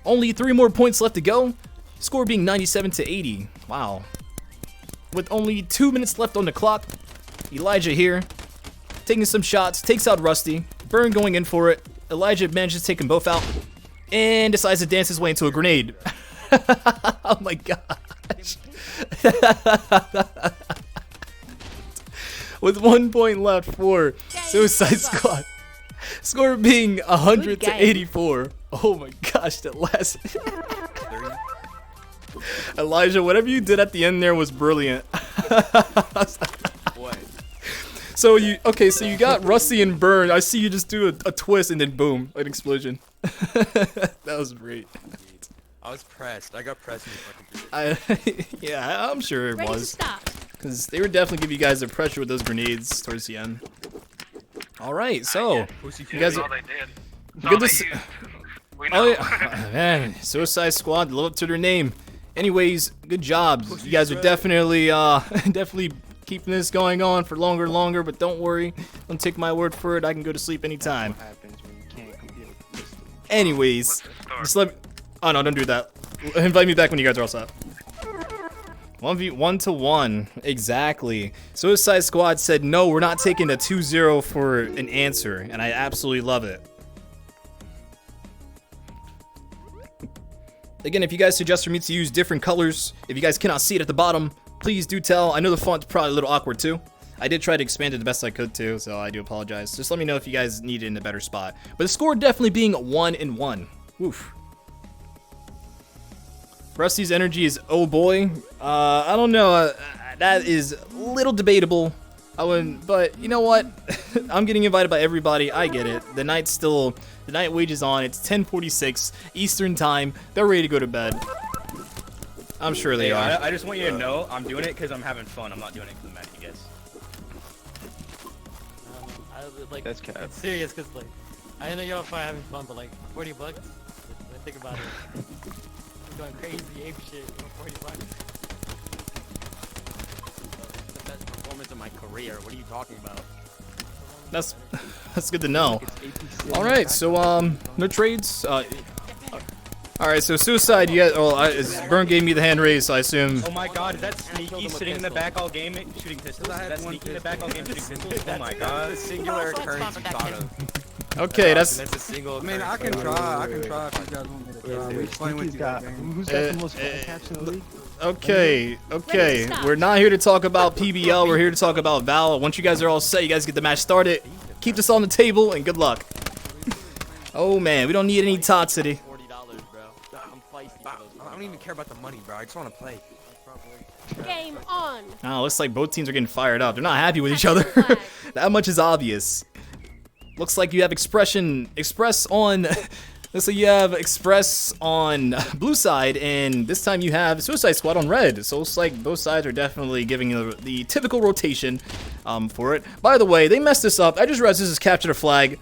Speaker 1: Only 3 more points left to go. Score being 97 to 80. Wow. With only 2 minutes left on the clock, Elijah here, taking some shots, takes out Rusty. Burn going in for it. Elijah manages to take them both out and decides to dance his way into a grenade. Oh my gosh. With 1 point left for Suicide Squad. Score being 100 to 84. Oh my gosh, that last... Elijah, whatever you did at the end there was brilliant.
Speaker 4: What?
Speaker 1: So you got Rusty and Burn. I see you just do a twist and then boom, an explosion. That was great.
Speaker 4: I was pressed. I got pressed in the fucking grenade.
Speaker 1: Yeah, I'm sure it
Speaker 8: Ready to
Speaker 1: was.
Speaker 8: start.
Speaker 1: Because they were definitely giving you guys the pressure with those grenades towards the end. Alright, so you guys are good to see. Oh yeah, man, Suicide Squad, live up to their name. Anyways, good job. You guys are definitely definitely keeping this going on for longer and longer, but don't worry. Don't take my word for it. I can go to sleep anytime.
Speaker 5: What happens when you can't compete with pistols?
Speaker 1: Anyways, just let me... Oh no, don't do that. Invite me back when you guys are all set. 1v1 to 1, exactly. Suicide Squad said, no, we're not taking a 2-0 for an answer, and I absolutely love it. Again, if you guys suggest for me to use different colors, if you guys cannot see it at the bottom, please do tell. I know the font's probably a little awkward too. I did try to expand it the best I could too, so I do apologize. Just let me know if you guys need it in a better spot. But the score definitely being 1-1. Woof. Rusty's energy is oh boy. I don't know. That is a little debatable. I wouldn't, but you know what? I'm getting invited by everybody. I get it. The night wages on. It's 10:46 Eastern time. They're ready to go to bed. I'm sure they are.
Speaker 7: I just want you to know I'm doing it because I'm having fun. I'm not doing it for the match, you guys.
Speaker 5: That's cap.
Speaker 11: It's serious, cause like, I know y'all probably having fun, but like, $40. I think about it. I'm going crazy, ape shit for $40.
Speaker 2: The best performance of my career. What are you talking about?
Speaker 1: That's good to know. All right, so no trades. All right, so Suicide, you guys. Burn gave me the hand raise, so I assume.
Speaker 7: Oh my god, is that Sneaky sitting in the back all game shooting pistols? Is that Sneaky in the back all game shooting pistols? Oh my god.
Speaker 4: That's a singular occurrence you thought of.
Speaker 1: Okay, that's
Speaker 4: a single.
Speaker 6: I mean, I can try. I can try if you guys want me to try. We playing with you guys.
Speaker 5: Who's got the most fun caps in the league?
Speaker 1: okay. We're not here to talk about PBL. We're here to talk about VAL. Once you guys are all set, you guys get the match started. Keep this on the table and good luck. Oh man, we don't need any toxicity.
Speaker 2: $40, bro. I'm feisty for those.
Speaker 4: I don't even care about the money, bro. I just want to play.
Speaker 8: Game on.
Speaker 1: Oh, looks like both teams are getting fired up. They're not happy with each other. That much is obvious. Looks like you have Xpress on. Looks like you have Xpress on blue side, and this time you have Suicide Squad on red. So it looks like both sides are definitely giving you the typical rotation for it. By the way, they messed this up. I just realized this is capture the flag.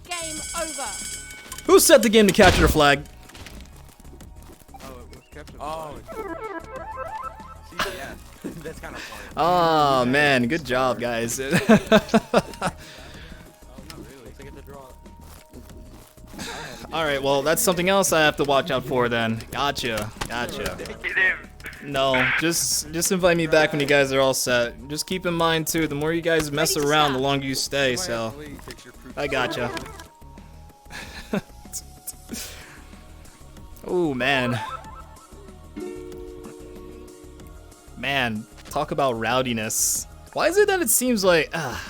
Speaker 8: Game over.
Speaker 1: Who set the game to capture the flag?
Speaker 4: Oh. See, yeah. That's kind of funny.
Speaker 1: Oh man, good job, guys. All right, well, that's something else I have to watch out for then. Gotcha. No, just invite me back when you guys are all set. Just keep in mind too, the more you guys mess around, the longer you stay. So, I gotcha. Oh man. Man, talk about rowdiness. Why is it that it seems like, I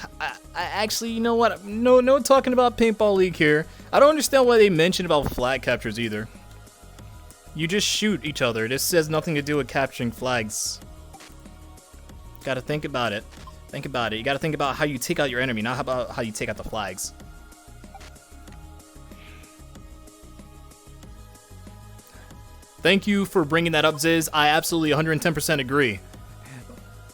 Speaker 1: actually, you know what, no talking about Paintball League here. I don't understand why they mention about flag captures either. You just shoot each other. This has nothing to do with capturing flags. Gotta think about it. Think about it. You gotta think about how you take out your enemy, not about how you take out the flags. Thank you for bringing that up, Ziz. I absolutely 110% agree.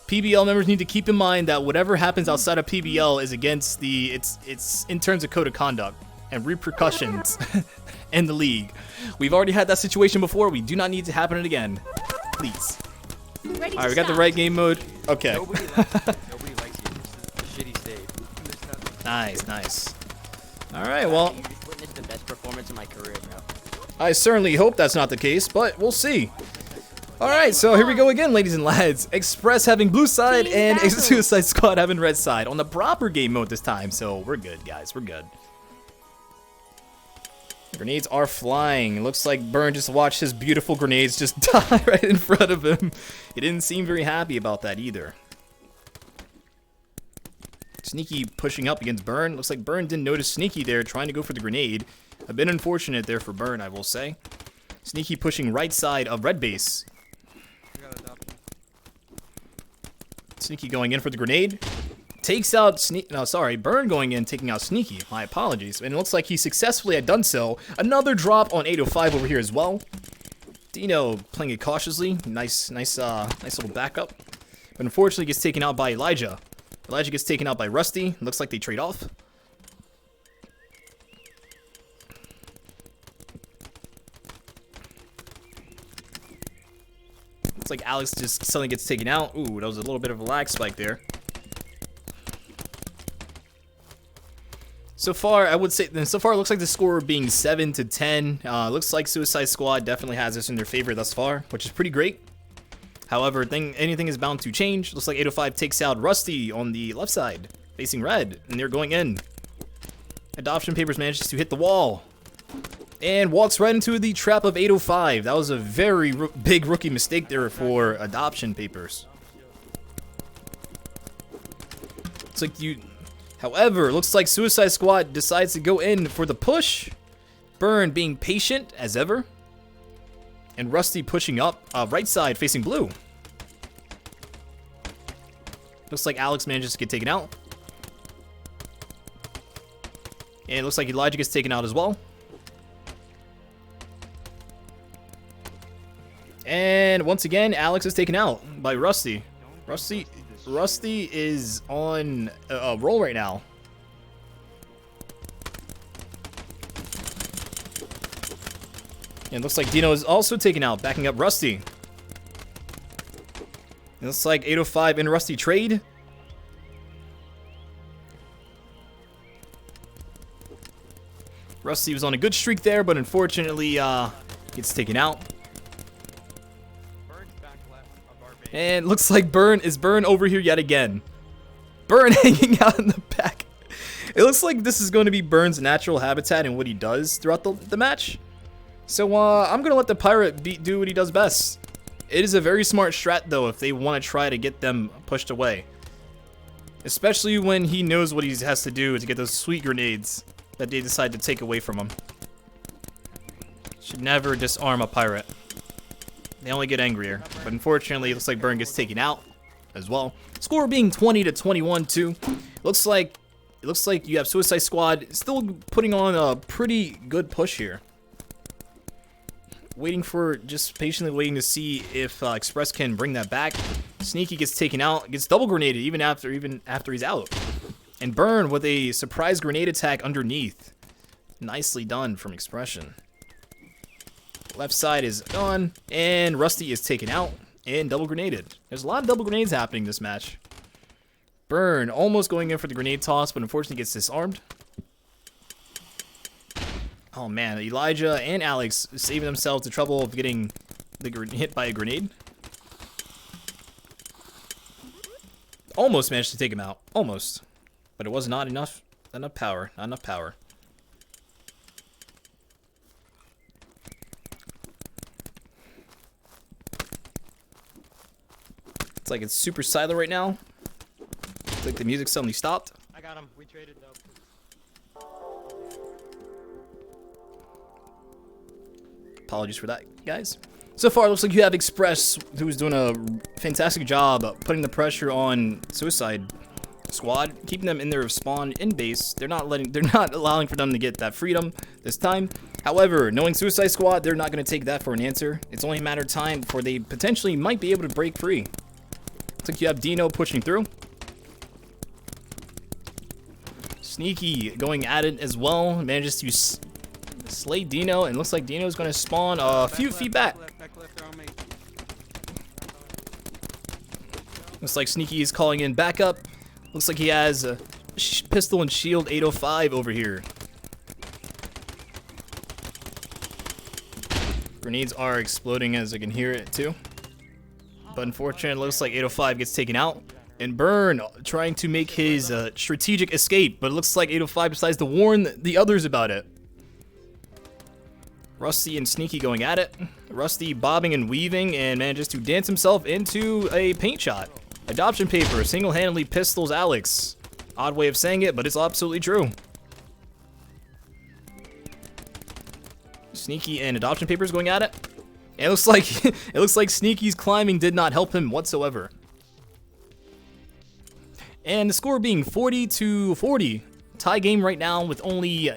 Speaker 1: PBL members need to keep in mind that whatever happens outside of PBL is against the it's in terms of code of conduct and repercussions in the league. We've already had that situation before. We do not need to happen it again. Please. All right, we got the right game mode. Okay.
Speaker 4: Nobody likes you. This is a shitty state.
Speaker 1: Nice, nice. All right, well.
Speaker 2: You just witnessed the best performance of my career, bro.
Speaker 1: I certainly hope that's not the case, but we'll see. Alright, so here we go again, ladies and lads. Express having blue side and Suicide Squad having red side on the proper game mode this time, so we're good, guys. We're good. Grenades are flying. Looks like Burn just watched his beautiful grenades just die right in front of him. He didn't seem very happy about that either. Sneaky pushing up against Burn. Looks like Burn didn't notice Sneaky there trying to go for the grenade. A bit unfortunate there for Burn, I will say. Sneaky pushing right side of red base. Sneaky going in for the grenade. Takes out Burn going in, taking out Sneaky. My apologies. And it looks like he successfully had done so. Another drop on 805 over here as well. Dino playing it cautiously. Nice little backup. But unfortunately gets taken out by Elijah. Elijah gets taken out by Rusty. Looks like they trade off. Looks like Alex just suddenly gets taken out. Ooh, that was a little bit of a lag spike there. So far, I would say, so far it looks like the score being 7-10. Looks like Suicide Squad definitely has this in their favor thus far, which is pretty great. However, anything is bound to change. Looks like 805 takes out Rusty on the left side, facing red, and they're going in. Adoption Papers manages to hit the wall. And walks right into the trap of 805. That was a very big rookie mistake there for Adoption Papers. It's like however, looks like Suicide Squad decides to go in for the push. Burn being patient as ever. And Rusty pushing up right side facing blue. Looks like Alex manages to get taken out. And it looks like Elijah gets taken out as well. And once again, Alex is taken out by Rusty. Rusty is on a roll right now. And it looks like Dino is also taken out, backing up Rusty. It looks like 805 and Rusty trade. Rusty was on a good streak there, but unfortunately gets taken out. And looks like Burn over here yet again. Burn hanging out in the back. It looks like this is going to be Burn's natural habitat and what he does throughout the match. So I'm going to let the Pirate do what he does best. It is a very smart strat though if they want to try to get them pushed away. Especially when he knows what he has to do to get those sweet grenades that they decide to take away from him. Should never disarm a Pirate. They only get angrier. But unfortunately, it looks like Burn gets taken out as well. Score being 20-21 too. It looks like you have Suicide Squad still putting on a pretty good push here. Just patiently waiting to see if Xpress can bring that back. Sneaky gets taken out, gets double grenaded even after he's out. And Burn with a surprise grenade attack underneath. Nicely done from Expression. Left side is gone, and Rusty is taken out and double grenaded. There's a lot of double grenades happening this match. Burn almost going in for the grenade toss, but unfortunately gets disarmed. Oh man, Elijah and Alex saving themselves the trouble of getting hit by a grenade. Almost managed to take him out. Almost. But it was not enough power. Not enough power. It's like it's super silent right now. It's like the music suddenly stopped.
Speaker 11: I got him. We traded though.
Speaker 1: Apologies for that, guys. So far, it looks like you have Xpress, who's doing a fantastic job putting the pressure on Suicide Squad, keeping them in their spawn in base. They're not allowing for them to get that freedom this time. However, knowing Suicide Squad, they're not going to take that for an answer. It's only a matter of time before they potentially might be able to break free. Looks like you have Dino pushing through. Sneaky going at it as well. Manages to slay Dino, and looks like Dino's going to spawn a few feet back. Looks like Sneaky is calling in backup. Looks like he has a pistol and shield 805 over here. Grenades are exploding as I can hear it too. But unfortunately, it looks like 805 gets taken out. And Burn trying to make his strategic escape, but it looks like 805 decides to warn the others about it. Rusty and Sneaky going at it. Rusty bobbing and weaving and manages to dance himself into a paint shot. Adoption paper single-handedly pistols Alex. Odd way of saying it, but it's absolutely true. Sneaky and adoption papers going at it. And it looks like Sneaky's climbing did not help him whatsoever. And the score being 40-40. Tie game right now with only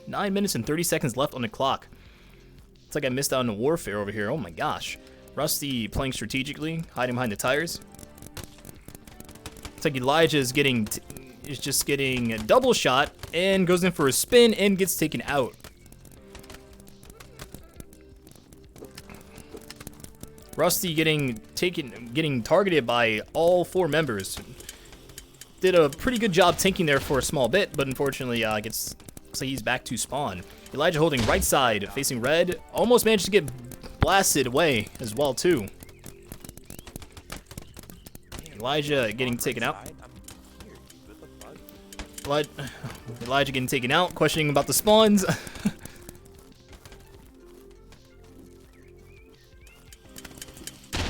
Speaker 1: 9 minutes and 30 seconds left on the clock. It's like I missed out on the warfare over here. Oh my gosh. Rusty playing strategically, hiding behind the tires. It's like Elijah is just getting a double shot and goes in for a spin and gets taken out. Rusty getting targeted by all 4 members. Did a pretty good job tanking there for a small bit, but unfortunately looks like he's back to spawn. Elijah holding right side, facing red. Almost managed to get blasted away as well too. Elijah getting taken out. Elijah getting taken out, questioning about the spawns.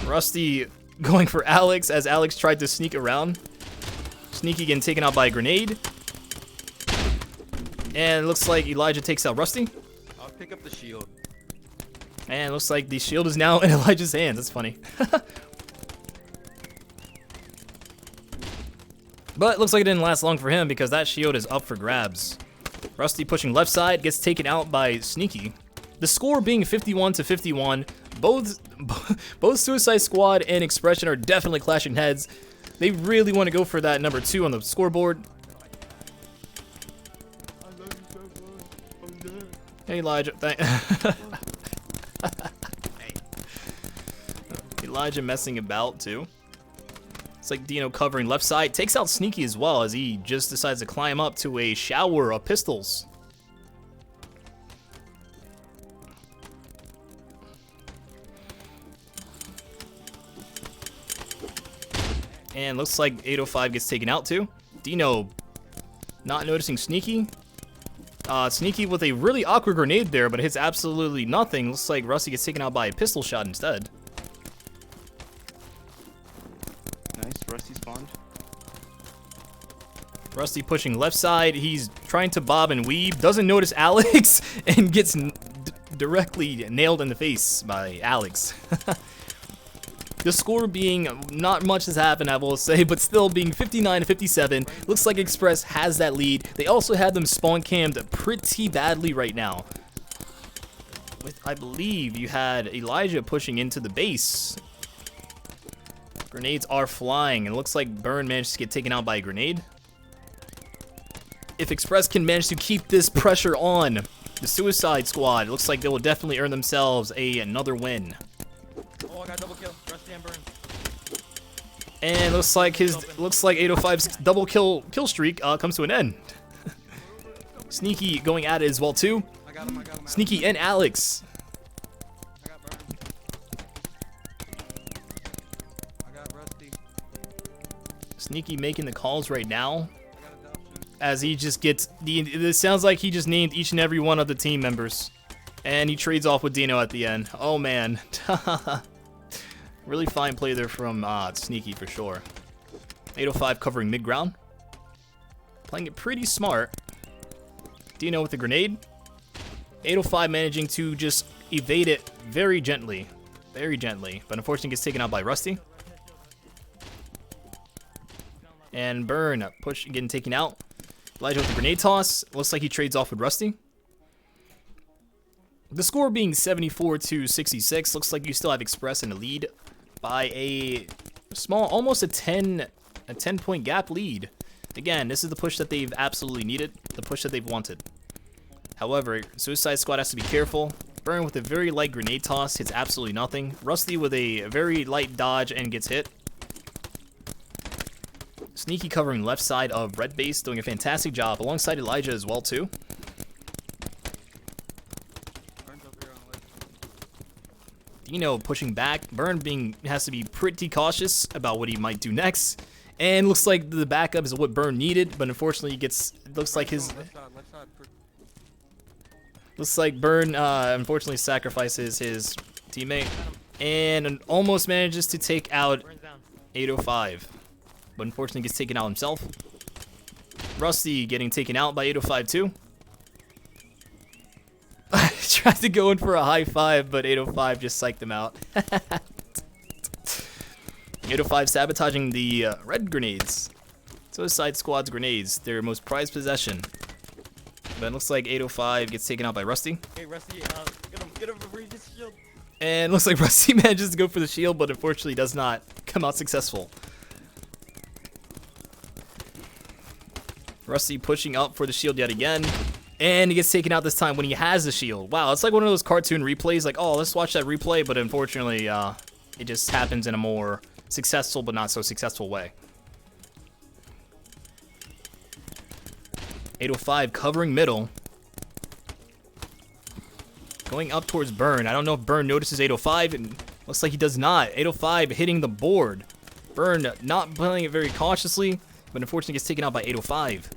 Speaker 1: Rusty going for Alex as Alex tried to sneak around. Sneaky getting taken out by a grenade. And it looks like Elijah takes out Rusty.
Speaker 4: I'll pick up the shield.
Speaker 1: And it looks like the shield is now in Elijah's hands. That's funny. But it looks like it didn't last long for him because that shield is up for grabs. Rusty pushing left side, gets taken out by Sneaky. The score being 51-51. Both Suicide Squad and Expression are definitely clashing heads. They really want to go for that number 2 on the scoreboard. Hey Elijah, Elijah messing about too. It's like Dino covering left side, takes out Sneaky as well as he just decides to climb up to a shower of pistols. And looks like 805 gets taken out too. Dino not noticing Sneaky. Sneaky with a really awkward grenade there, but hits absolutely nothing. Looks like Rusty gets taken out by a pistol shot instead.
Speaker 5: Nice, Rusty spawned.
Speaker 1: Rusty pushing left side. He's trying to bob and weave. Doesn't notice Alex and gets directly nailed in the face by Alex. The score being not much has happened, I will say, but still being 59-57. Looks like Express has that lead. They also had them spawn cammed pretty badly right now. I believe you had Elijah pushing into the base. Grenades are flying, and it looks like Burn managed to get taken out by a grenade. If Express can manage to keep this pressure on the Suicide Squad, it looks like they will definitely earn themselves another win.
Speaker 7: Oh, I got double kill. Rusty and Burn.
Speaker 1: And looks like 805's double kill streak comes to an end. Sneaky going at it as well too.
Speaker 6: I got him.
Speaker 1: Sneaky and Alex.
Speaker 6: I got Burn. I got Rusty.
Speaker 1: Sneaky making the calls right now. As he just gets it sounds like he just named each and every one of the team members. And he trades off with Dino at the end. Oh man. Really fine play there from Sneaky for sure. 805 covering mid-ground. Playing it pretty smart. Dino with the grenade. 805 managing to just evade it very gently. very gently, but unfortunately gets taken out by Rusty. And Burn getting taken out. Elijah with the grenade toss. Looks like he trades off with Rusty. The score being 74 to 66. Looks like you still have Xpress in the lead by a small, almost a 10-point gap lead. Again, this is the push that they've absolutely needed, the push that they've wanted. However, Suicide Squad has to be careful. Burn with a very light grenade toss hits absolutely nothing. Rusty with a very light dodge and gets hit. Sneaky covering left side of red base, doing a fantastic job alongside Elijah as well too. Dino pushing back. Burn has to be pretty cautious about what he might do next. And looks like the backup is what Burn needed, but unfortunately looks like Burn unfortunately sacrifices his teammate and almost manages to take out 805. But unfortunately gets taken out himself. Rusty getting taken out by 805 too. Tried to go in for a high five, but 805 just psyched him out. 805 sabotaging the red grenades. Suicide Squad's grenades, their most prized possession. But it looks like 805 gets taken out by Rusty.
Speaker 11: Hey, Rusty, get him before he gets shield.
Speaker 1: And looks like Rusty manages to go for the shield, but unfortunately does not come out successful. Rusty pushing up for the shield yet again. And he gets taken out this time when he has the shield. Wow, it's like one of those cartoon replays, like, oh, let's watch that replay, but unfortunately, it just happens in a more successful but not so successful way. 805 covering middle. Going up towards Burn. I don't know if Burn notices 805. And looks like he does not. 805 hitting the board. Burn not playing it very cautiously, but unfortunately gets taken out by 805.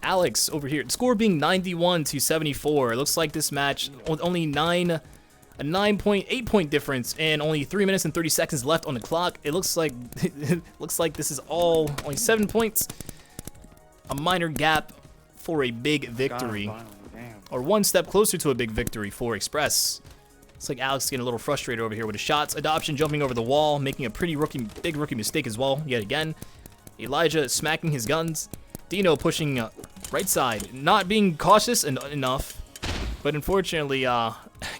Speaker 1: Alex over here. The score being 91 to 74. It looks like this match with only a 9.8 point difference and only 3 minutes and 30 seconds left on the clock. It looks like this is all only 7 points. A minor gap for a big victory. Or one step closer to a big victory for Xpress. It's like Alex getting a little frustrated over here with his shots. Adoption jumping over the wall, making a pretty big rookie mistake as well, yet again. Elijah smacking his guns. Dino pushing right side, not being cautious enough, but unfortunately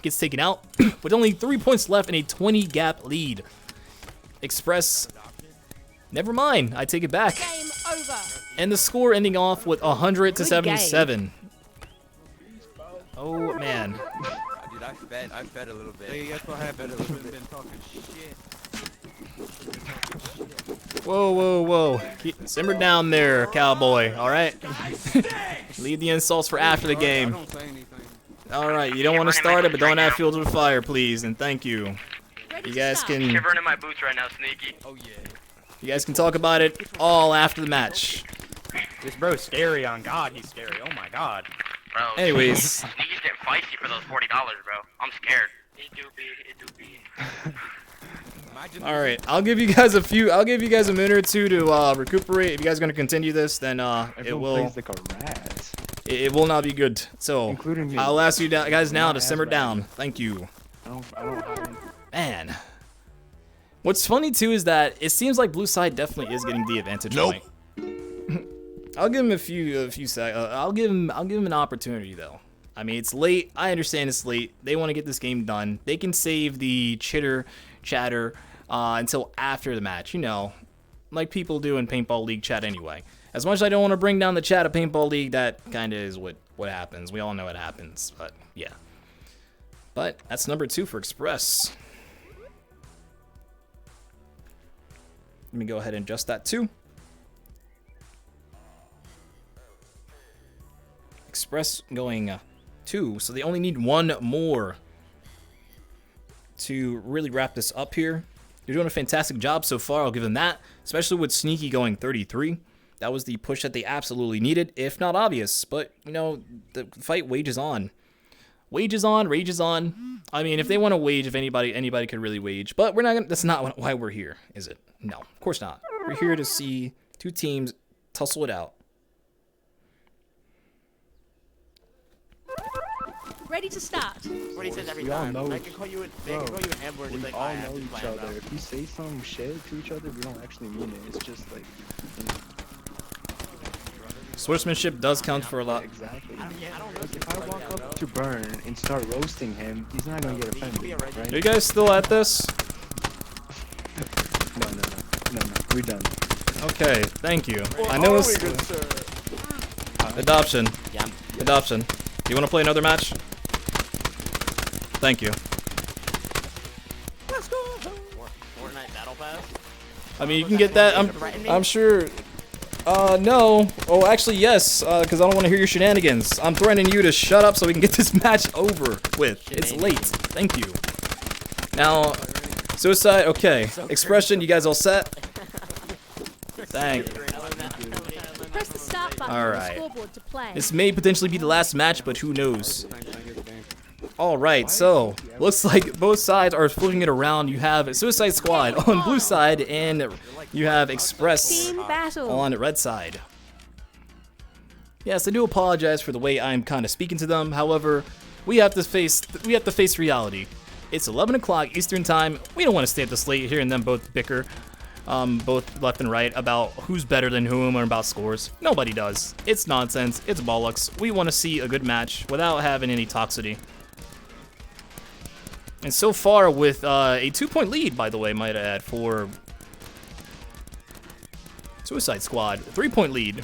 Speaker 1: gets taken out with only 3 points left in a 20 gap lead. Xpress, never mind, I take it back.
Speaker 8: Game over.
Speaker 1: And the score ending off with 100 to 77. Oh man.
Speaker 4: Dude, I fed a little bit.
Speaker 6: Hey, that's what happened. We've been talking shit.
Speaker 1: Whoa. Simmer down there, cowboy, alright? Leave the insults for after the game. Alright, you don't want to start it, but don't add fuel to the fire, please, and thank you. You guys can...
Speaker 7: Shivering in my boots right now, Sneaky.
Speaker 4: Oh yeah.
Speaker 1: You guys can talk about it all after the match.
Speaker 7: This bro's scary on God, he's scary. Oh my God. Bro.
Speaker 1: Anyways.
Speaker 7: Sneaky's getting feisty for those $40, bro. I'm scared. It do be.
Speaker 1: Alright, I'll give you guys a minute or two to recuperate. If you guys are gonna continue this, then it will not be good. So I'll ask you guys now to simmer down. Thank you. Man. What's funny too is that it seems like blue side definitely is getting the advantage. Nope. I'll give him a few seconds. I'll give him an opportunity though. I mean, it's late. I understand it's late. They want to get this game done. They can save the chatter until after the match. You know, like people do in Paintball League chat anyway. As much as I don't want to bring down the chat of Paintball League, that kind of is what happens. We all know what happens, but yeah. But that's number 2 for Xpress. Let me go ahead and adjust that too. Xpress going 2, so they only need 1 more to really wrap this up here. They're doing a fantastic job so far, I'll give them that, especially with Sneaky going 33. That was the push that they absolutely needed, if not obvious, but you know, the fight wages on. Wages on, rages on. I mean, if they want to wage, if anybody could really wage, but we're not gonna, that's not why we're here, is it? No, of course not. We're here to see 2 teams tussle it out.
Speaker 8: Ready to start.
Speaker 11: What he says every
Speaker 5: We all
Speaker 11: time.
Speaker 5: know.
Speaker 11: They can call you an N-word.
Speaker 5: We
Speaker 11: He's like,
Speaker 5: all
Speaker 11: I
Speaker 5: know each other. If we say some shit to each other, we don't actually mean it. It's just like.
Speaker 1: Swordsmanship does count for a lot.
Speaker 5: Exactly. Like if I walk up to Burn and start roasting him, he's not gonna get offended, right?
Speaker 1: Are you guys still at this?
Speaker 5: No. We're done.
Speaker 1: Okay, thank you. I know it's adoption.
Speaker 2: Yeah.
Speaker 1: Adoption. Do you want to play another match? Thank you.
Speaker 11: Fortnite Battle Pass?
Speaker 1: I mean, you can get that. I'm sure. No. Oh, actually, yes. Because I don't want to hear your shenanigans. I'm threatening you to shut up so we can get this match over with. It's late. Thank you. Now, Suicide. Okay. Expression. You guys all set? Thank you.
Speaker 8: Press the start button
Speaker 1: All
Speaker 8: on
Speaker 1: right.
Speaker 8: the scoreboard to play.
Speaker 1: This may potentially be the last match, but who knows? Alright, so looks like both sides are flipping it around. You have Suicide Squad on blue side, and you have Xpress
Speaker 8: Team battle.
Speaker 1: on red side. Yes, I do apologize for the way I'm kind of speaking to them. However, we have to face reality. It's 11 o'clock Eastern time. We don't want to stay up this late hearing them both bicker, both left and right, about who's better than whom or about scores. Nobody does. It's nonsense. It's bollocks. We want to see a good match without having any toxicity. And so far, with a 2-point lead, by the way, might I add, for Suicide Squad. 3-point lead.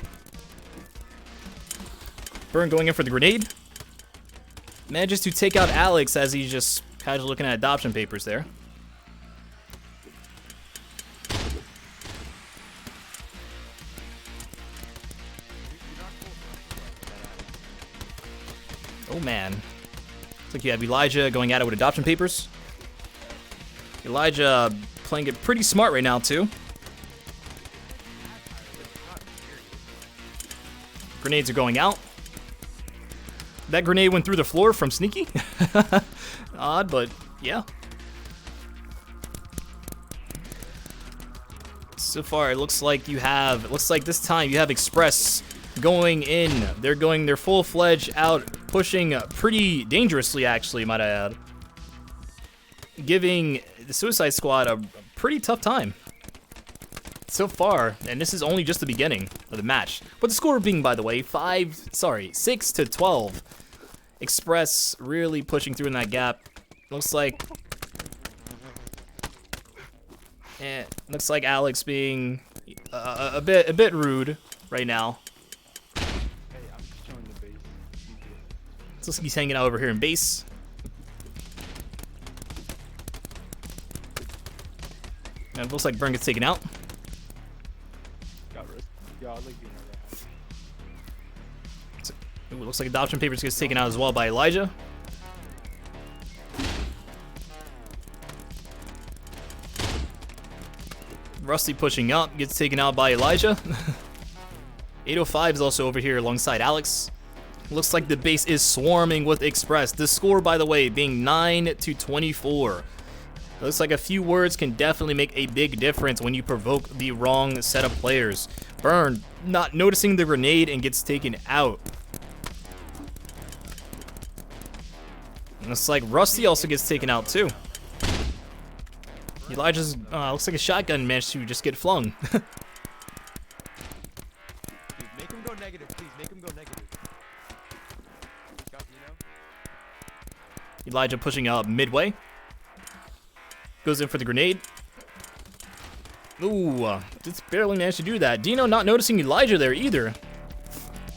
Speaker 1: Burn going in for the grenade. Manages to take out Alex as he's just casually looking at adoption papers there. Oh, man. Looks like you have Elijah going at it with adoption papers. Elijah playing it pretty smart right now, too. Grenades are going out. That grenade went through the floor from Sneaky. Odd, but yeah. So far, it looks like this time you have Xpress going in. They're going their full-fledged out, pushing pretty dangerously, actually, might I add. Giving the Suicide Squad a pretty tough time so far, and this is only just the beginning of the match. But the score being, by the way, 6-12. Xpress really pushing through in that gap. Looks like Alex being a bit rude right now. It looks like he's hanging out over here in base. And it looks like Burn gets taken out. Ooh, looks like adoption papers gets taken out as well by Elijah. Rusty pushing up, gets taken out by Elijah. 805 is also over here alongside Alex. Looks like the base is swarming with Xpress. The score, by the way, being 9-24. Looks like a few words can definitely make a big difference when you provoke the wrong set of players. Burn not noticing the grenade and gets taken out. Looks like Rusty also gets taken out too. Elijah's looks like a shotgun managed to just get flung.
Speaker 4: Dude, make him go negative, please. Make him go negative.
Speaker 1: Elijah pushing up midway. Goes in for the grenade. Ooh, just barely managed to do that. Dino not noticing Elijah there either.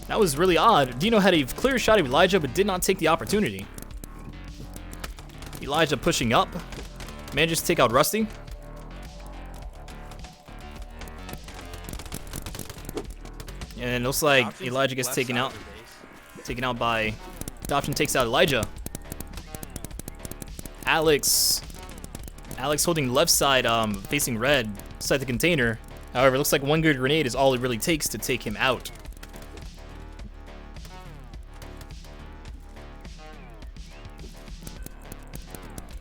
Speaker 1: That was really odd. Dino had a clear shot of Elijah but did not take the opportunity. Elijah pushing up. Manages to take out Rusty. And it looks like Elijah gets taken out. Taken out by... Adoption takes out Elijah. Alex holding left side, facing red, beside the container. However, it looks like one good grenade is all it really takes to take him out.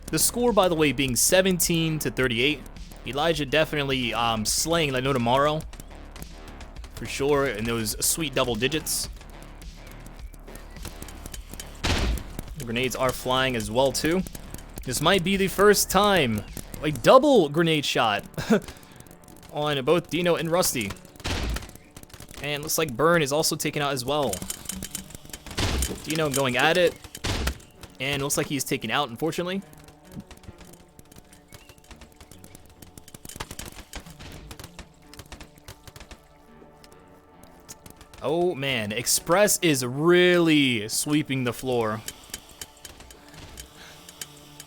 Speaker 1: The score, by the way, being 17-38. Elijah definitely slaying like no tomorrow. For sure, in those sweet double digits. The Grenades are flying as well too. This might be the first time a double grenade shot on both Dino and Rusty. And looks like Burn is also taken out as well. Dino going at it. And looks like he's taken out, unfortunately. Oh man, Xpress is really sweeping the floor.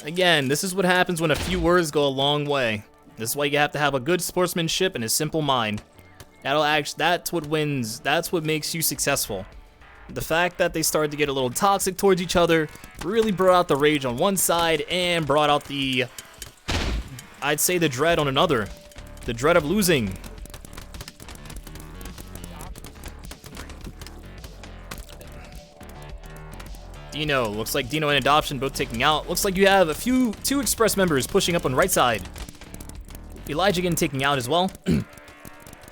Speaker 1: Again, this is what happens when a few words go a long way. This is why you have to have a good sportsmanship and a simple mind. That's what wins. That's what makes you successful. The fact that they started to get a little toxic towards each other really brought out the rage on one side and brought out the, I'd say, the dread on another. The dread of losing. Dino, looks like Dino and Adoption both taking out. Looks like you have two Xpress members pushing up on right side. Elijah getting taken out as well.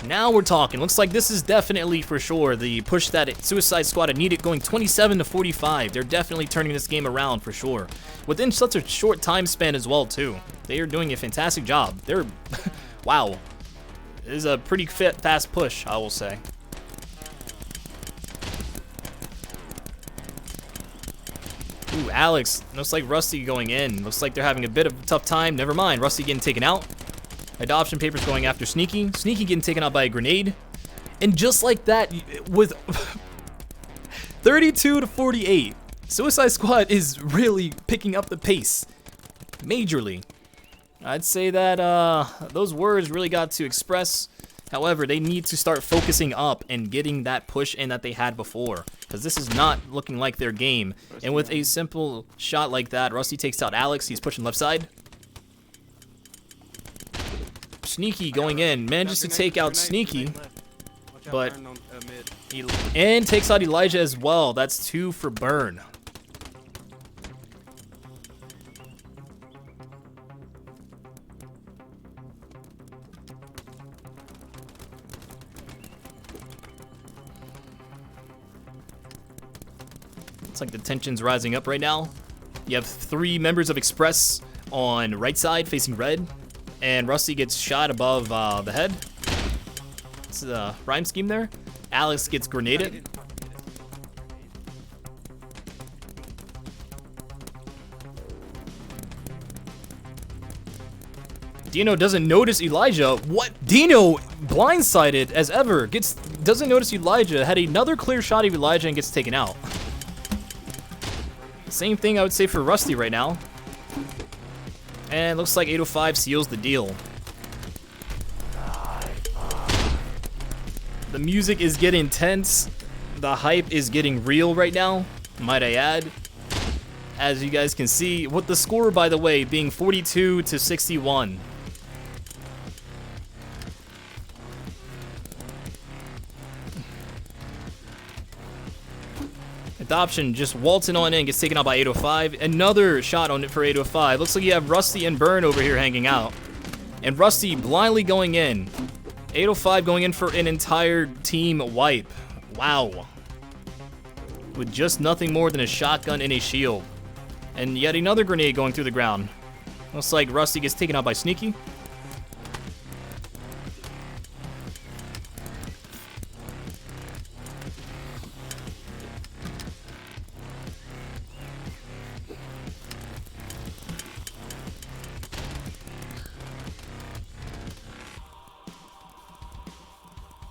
Speaker 1: Now we're talking. Looks like this is definitely for sure the push that Suicide Squad had needed, going 27 to 45. They're definitely turning this game around for sure. Within such a short time span as well too. They are doing a fantastic job. They're, wow. This is a pretty fast push, I will say. Ooh, Alex, looks like Rusty going in. Looks like they're having a bit of a tough time. Never mind, Rusty getting taken out. Adoption Papers going after Sneaky. Sneaky getting taken out by a grenade. And just like that, with 32 to 48, Suicide Squad is really picking up the pace. Majorly. I'd say that those words really got to Xpress. However, they need to start focusing up and getting that push in that they had before, because this is not looking like their game. And with a simple shot like that, Rusty takes out Alex. He's pushing left side. Sneaky going in, manages to take out Sneaky, but and takes out Elijah as well. That's 2 for Burn. It's like the tension's rising up right now. You have 3 members of Xpress on right side facing red, and Rusty gets shot above the head. It's a rhyme scheme there. Alex gets grenaded. Dino doesn't notice Elijah. What? Dino, blindsided as ever, doesn't notice Elijah, had another clear shot of Elijah and gets taken out. Same thing I would say for Rusty right now. And looks like 805 seals the deal. The music is getting tense. The hype is getting real right now, might I add. As you guys can see, with the score, by the way, being 42 to 61. Adoption just waltzing on in, gets taken out by 805. Another shot on it for 805. Looks like you have Rusty and Burn over here hanging out. And Rusty blindly going in. 805 going in for an entire team wipe. Wow. With just nothing more than a shotgun and a shield. And yet another grenade going through the ground. Looks like Rusty gets taken out by Sneaky.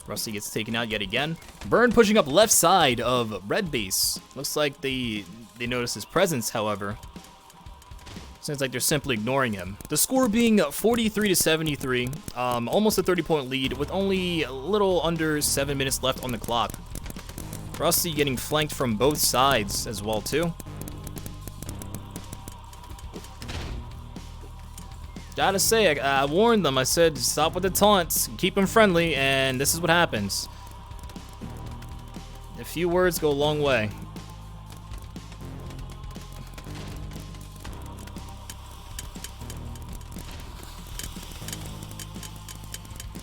Speaker 1: Rusty gets taken out yet again. Burn pushing up left side of red base. Looks like they notice his presence, however. Seems like they're simply ignoring him. The score being 43 to 73. Almost a 30-point lead with only a little under 7 minutes left on the clock. Rusty getting flanked from both sides as well, too. Gotta say, I warned them. I said, stop with the taunts, keep them friendly, and this is what happens. A few words go a long way.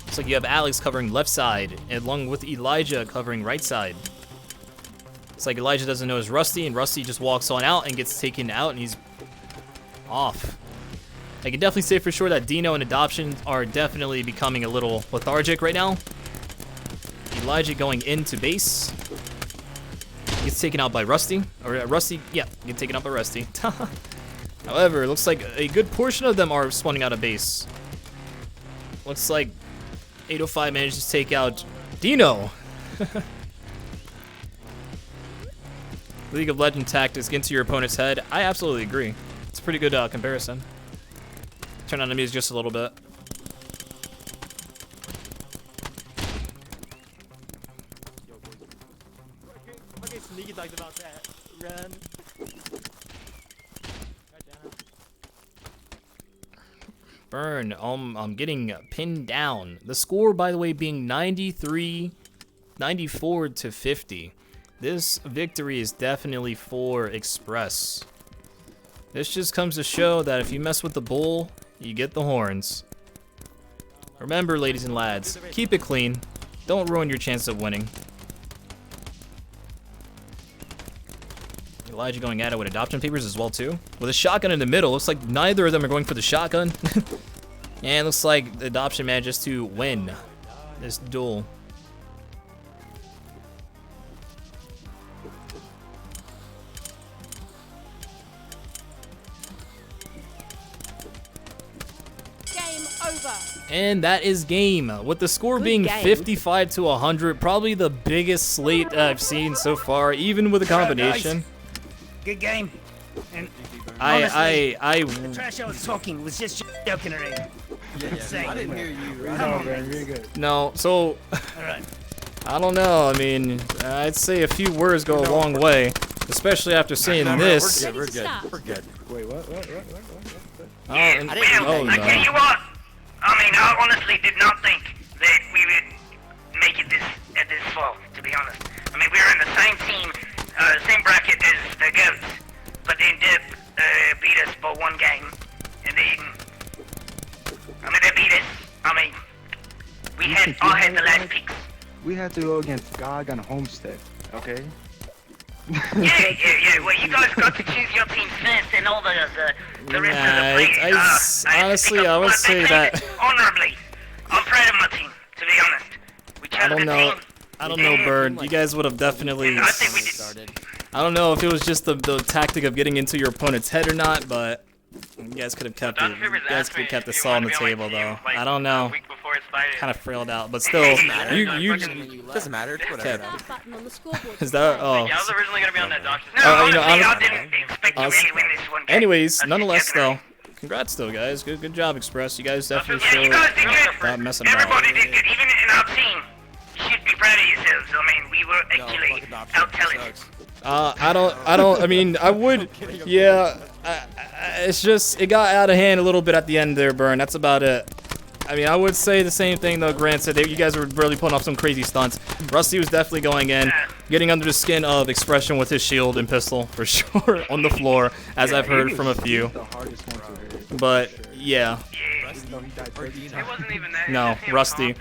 Speaker 1: Looks like you have Alex covering left side, along with Elijah covering right side. It's like Elijah doesn't know it's Rusty, and Rusty just walks on out and gets taken out, and he's off. I can definitely say for sure that Dino and Adoption are definitely becoming a little lethargic right now. Elijah going into base. Gets taken out by Rusty. Or Rusty, yeah, gets taken out by Rusty. However, it looks like a good portion of them are spawning out of base. Looks like 805 managed to take out Dino. League of Legends tactics, get into your opponent's head. I absolutely agree. It's a pretty good comparison. Turn on the music just a little bit.
Speaker 11: Okay, Sneaky talked about that. Run.
Speaker 1: Burn, I'm getting pinned down. The score, by the way, being 94 to 50. This victory is definitely for Xpress. This just comes to show that if you mess with the bull, you get the horns. Remember, ladies and lads, keep it clean. Don't ruin your chance of winning. Elijah going at it with adoption papers as well too. With a shotgun in the middle, looks like neither of them are going for the shotgun. And looks like the adoption manages to win this duel. And that is game. With the score being 55 to 100, probably the biggest slate I've seen so far, even with a combination.
Speaker 3: Good game. And
Speaker 1: the
Speaker 3: trash I was talking was just joking around.
Speaker 6: I didn't hear you.
Speaker 5: No, man, you're good.
Speaker 1: No, so
Speaker 3: Alright.
Speaker 1: I don't know. I mean, I'd say a few words go a long way, especially after seeing this.
Speaker 6: We're good. We're good.
Speaker 5: Wait, what?
Speaker 1: Oh, and,
Speaker 3: I
Speaker 1: oh
Speaker 3: tell you
Speaker 1: no.
Speaker 3: what. I mean, I honestly did not think that we would make it this far, to be honest. I mean, we were in the same team, same bracket as the Goats, but they did beat us by one game, and they beat us. I mean, I had the last picks.
Speaker 5: We had to go against Gog on Homestead, okay?
Speaker 3: Yeah. Well, you guys got to choose your team first, and all the rest of the players.
Speaker 1: Honestly, I would say that.
Speaker 3: Honorably, I'm proud of my team. To be honest, we chose
Speaker 1: I don't
Speaker 3: the
Speaker 1: know.
Speaker 3: team.
Speaker 1: I don't know, Bird. You guys would have definitely.
Speaker 3: I think we did.
Speaker 1: I don't know if it was just the tactic of getting into your opponent's head or not, but you guys could have kept it. You guys could have kept the saw on the table, though. I don't know. Kind of frailed out, but still, you
Speaker 6: doesn't matter. It's whatever.
Speaker 1: Is that? Oh.
Speaker 7: Yeah, I was originally gonna be on that doctor's.
Speaker 3: No,
Speaker 1: you know,
Speaker 3: honestly, I didn't expect to really win this one game.
Speaker 1: Anyways, nonetheless, though, congrats, though, guys. Good job, Xpress. You guys definitely
Speaker 3: Yeah, you
Speaker 1: showed
Speaker 3: guys did good.
Speaker 1: not messing about.
Speaker 3: Everybody did good, even in our team. You should be proud of yourselves. I mean, we were actually out-talented.
Speaker 1: I mean, I would, yeah. It's just, it got out of hand a little bit at the end there, Burn. That's about it. I mean, I would say the same thing, though, granted. You guys were really pulling off some crazy stunts. Rusty was definitely going in, getting under the skin of Expression with his shield and pistol, for sure, on the floor, as I've heard from a few. But, yeah.
Speaker 7: It wasn't even that.
Speaker 1: No, Rusty.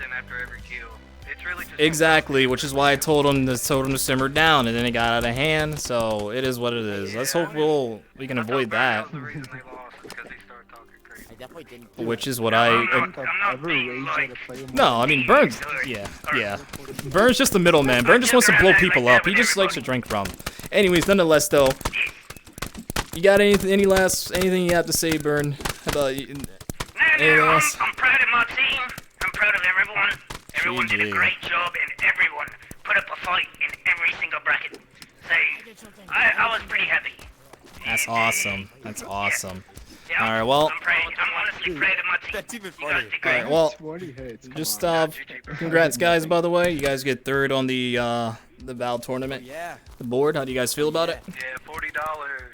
Speaker 1: Exactly, which is why I told him to simmer down, and then it got out of hand. So it is what it is. Let's hope we can avoid that. Which is what I. No, I mean Burns. Yeah. Burns just the middleman. Burns just wants to blow people up. He just likes to drink from. Anyways, nonetheless, though, you got anything you have to say, Burn, about anything else?
Speaker 3: I'm proud of my team. I'm proud of everyone. Everyone did a great job, and everyone put up a fight in every single bracket. So I was pretty happy.
Speaker 1: That's awesome. That's awesome.
Speaker 3: Yeah,
Speaker 1: All right, well.
Speaker 3: I'm honestly proud of my team.
Speaker 6: That's even funny.
Speaker 1: All right, well, just congrats, guys. By the way, you guys get third on the VAL tournament.
Speaker 6: Yeah.
Speaker 1: The board. How do you guys feel about it?
Speaker 7: Yeah, $40.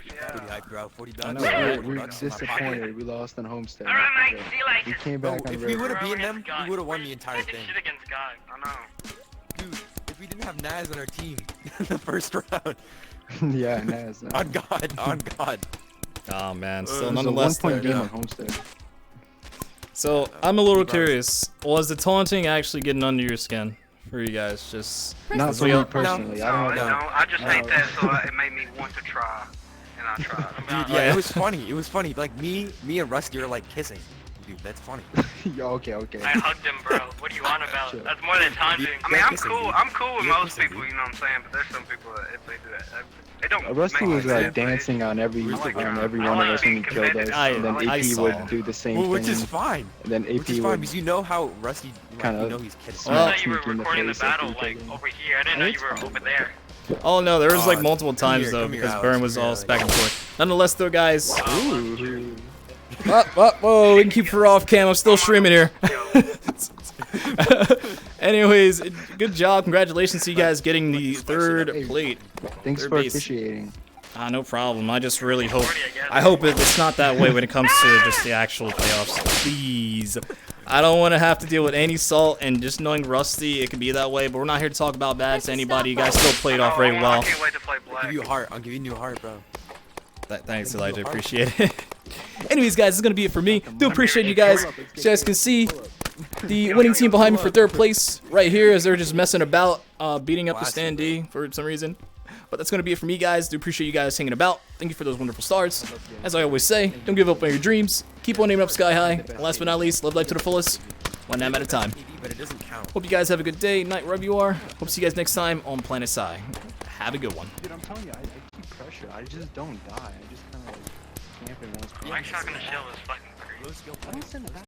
Speaker 7: Yeah.
Speaker 6: Pretty hype, bro. $40.
Speaker 5: I know, we're disappointed. We lost on Homestead.
Speaker 3: All right, mate. See you later.
Speaker 5: We came back on
Speaker 6: If
Speaker 5: the
Speaker 6: we
Speaker 5: road.
Speaker 6: would have beaten them, we would have won the entire
Speaker 7: Did
Speaker 6: thing.
Speaker 7: shit against God. I know.
Speaker 6: Dude, if we didn't have Naz on our team in the first round.
Speaker 5: Yeah, Naz.
Speaker 6: On God.
Speaker 1: Oh man, still
Speaker 5: It was a
Speaker 1: nonetheless.
Speaker 5: 1-point game
Speaker 1: there.
Speaker 5: on Homestead.
Speaker 1: So I'm a little curious. Was the taunting actually getting under your skin for you guys. Just
Speaker 5: Not
Speaker 1: as
Speaker 5: for
Speaker 1: we
Speaker 5: me
Speaker 1: all-
Speaker 5: personally. I don't know.
Speaker 3: I just think that, so it made me want to try, and I tried.
Speaker 4: Dude, yeah, it was funny. It was funny. Like me and Rusty are like kissing. Dude, that's funny.
Speaker 5: Yo, okay.
Speaker 3: I hugged him, bro. What are you on about? That's more than taunting. I mean, I'm cool. I'm cool with most people, you know what I'm saying? But there's some people that if they do that, they don't.
Speaker 5: Rusty
Speaker 3: make
Speaker 5: was
Speaker 3: sense,
Speaker 5: like dancing on every one of us when he killed us,
Speaker 1: I
Speaker 5: and then
Speaker 1: I
Speaker 5: AP
Speaker 1: saw.
Speaker 5: would do the same thing.
Speaker 4: Which is fine.
Speaker 5: And then AP
Speaker 4: Which is fine
Speaker 5: would
Speaker 4: because you know how Rusty, like,
Speaker 5: kind
Speaker 4: you know
Speaker 5: of
Speaker 4: he's kidding.
Speaker 1: Well,
Speaker 3: I thought you were
Speaker 5: sneak in the
Speaker 3: recording the
Speaker 5: face after
Speaker 3: battle
Speaker 5: he
Speaker 3: like
Speaker 5: killed him.
Speaker 3: over here. I didn't know you were over there.
Speaker 1: Oh no, there was like multiple
Speaker 4: come
Speaker 1: times
Speaker 4: here,
Speaker 1: though
Speaker 4: come here,
Speaker 1: because
Speaker 4: Alex,
Speaker 1: Burn was
Speaker 4: come here,
Speaker 1: all
Speaker 4: Alex.
Speaker 1: back and forth. Nonetheless, though, guys. Whoa, we can keep her off cam. I'm still streaming here. Anyways, good job. Congratulations to you guys getting the third plate.
Speaker 5: Thanks
Speaker 1: Third
Speaker 5: for
Speaker 1: base.
Speaker 5: officiating.
Speaker 1: No problem. I just really hope. I hope it's not that way when it comes to just the actual playoffs. Please. I don't want to have to deal with any salt, and just knowing Rusty, it can be that way. But we're not here to talk about bad to anybody. You guys still played off very well.
Speaker 3: I can't wait to play
Speaker 4: I'll
Speaker 3: black.
Speaker 4: give you a heart. I'll give you a heart, bro.
Speaker 1: Thanks, Elijah. Appreciate it. Anyways, guys, this is going to be it for me. Do appreciate you guys. As you guys can see, the winning team behind me for third place right here as they're just messing about, beating up the standee for some reason. But that's going to be it for me, guys. Do appreciate you guys hanging about. Thank you for those wonderful stars. As I always say, don't give up on your dreams. Keep on aiming up sky high. And last but not least, live life to the fullest, one nap at a time.
Speaker 4: But it doesn't count.
Speaker 1: Hope you guys have a good day, night, wherever you are. Hope to see you guys next time on Planet Psy. Have a good one.
Speaker 5: Dude, I'm telling you, I keep pressure. I just don't die. I just kind of like camp and once.
Speaker 3: Mike's not gonna chill this fucking crazy.
Speaker 5: I don't send it back.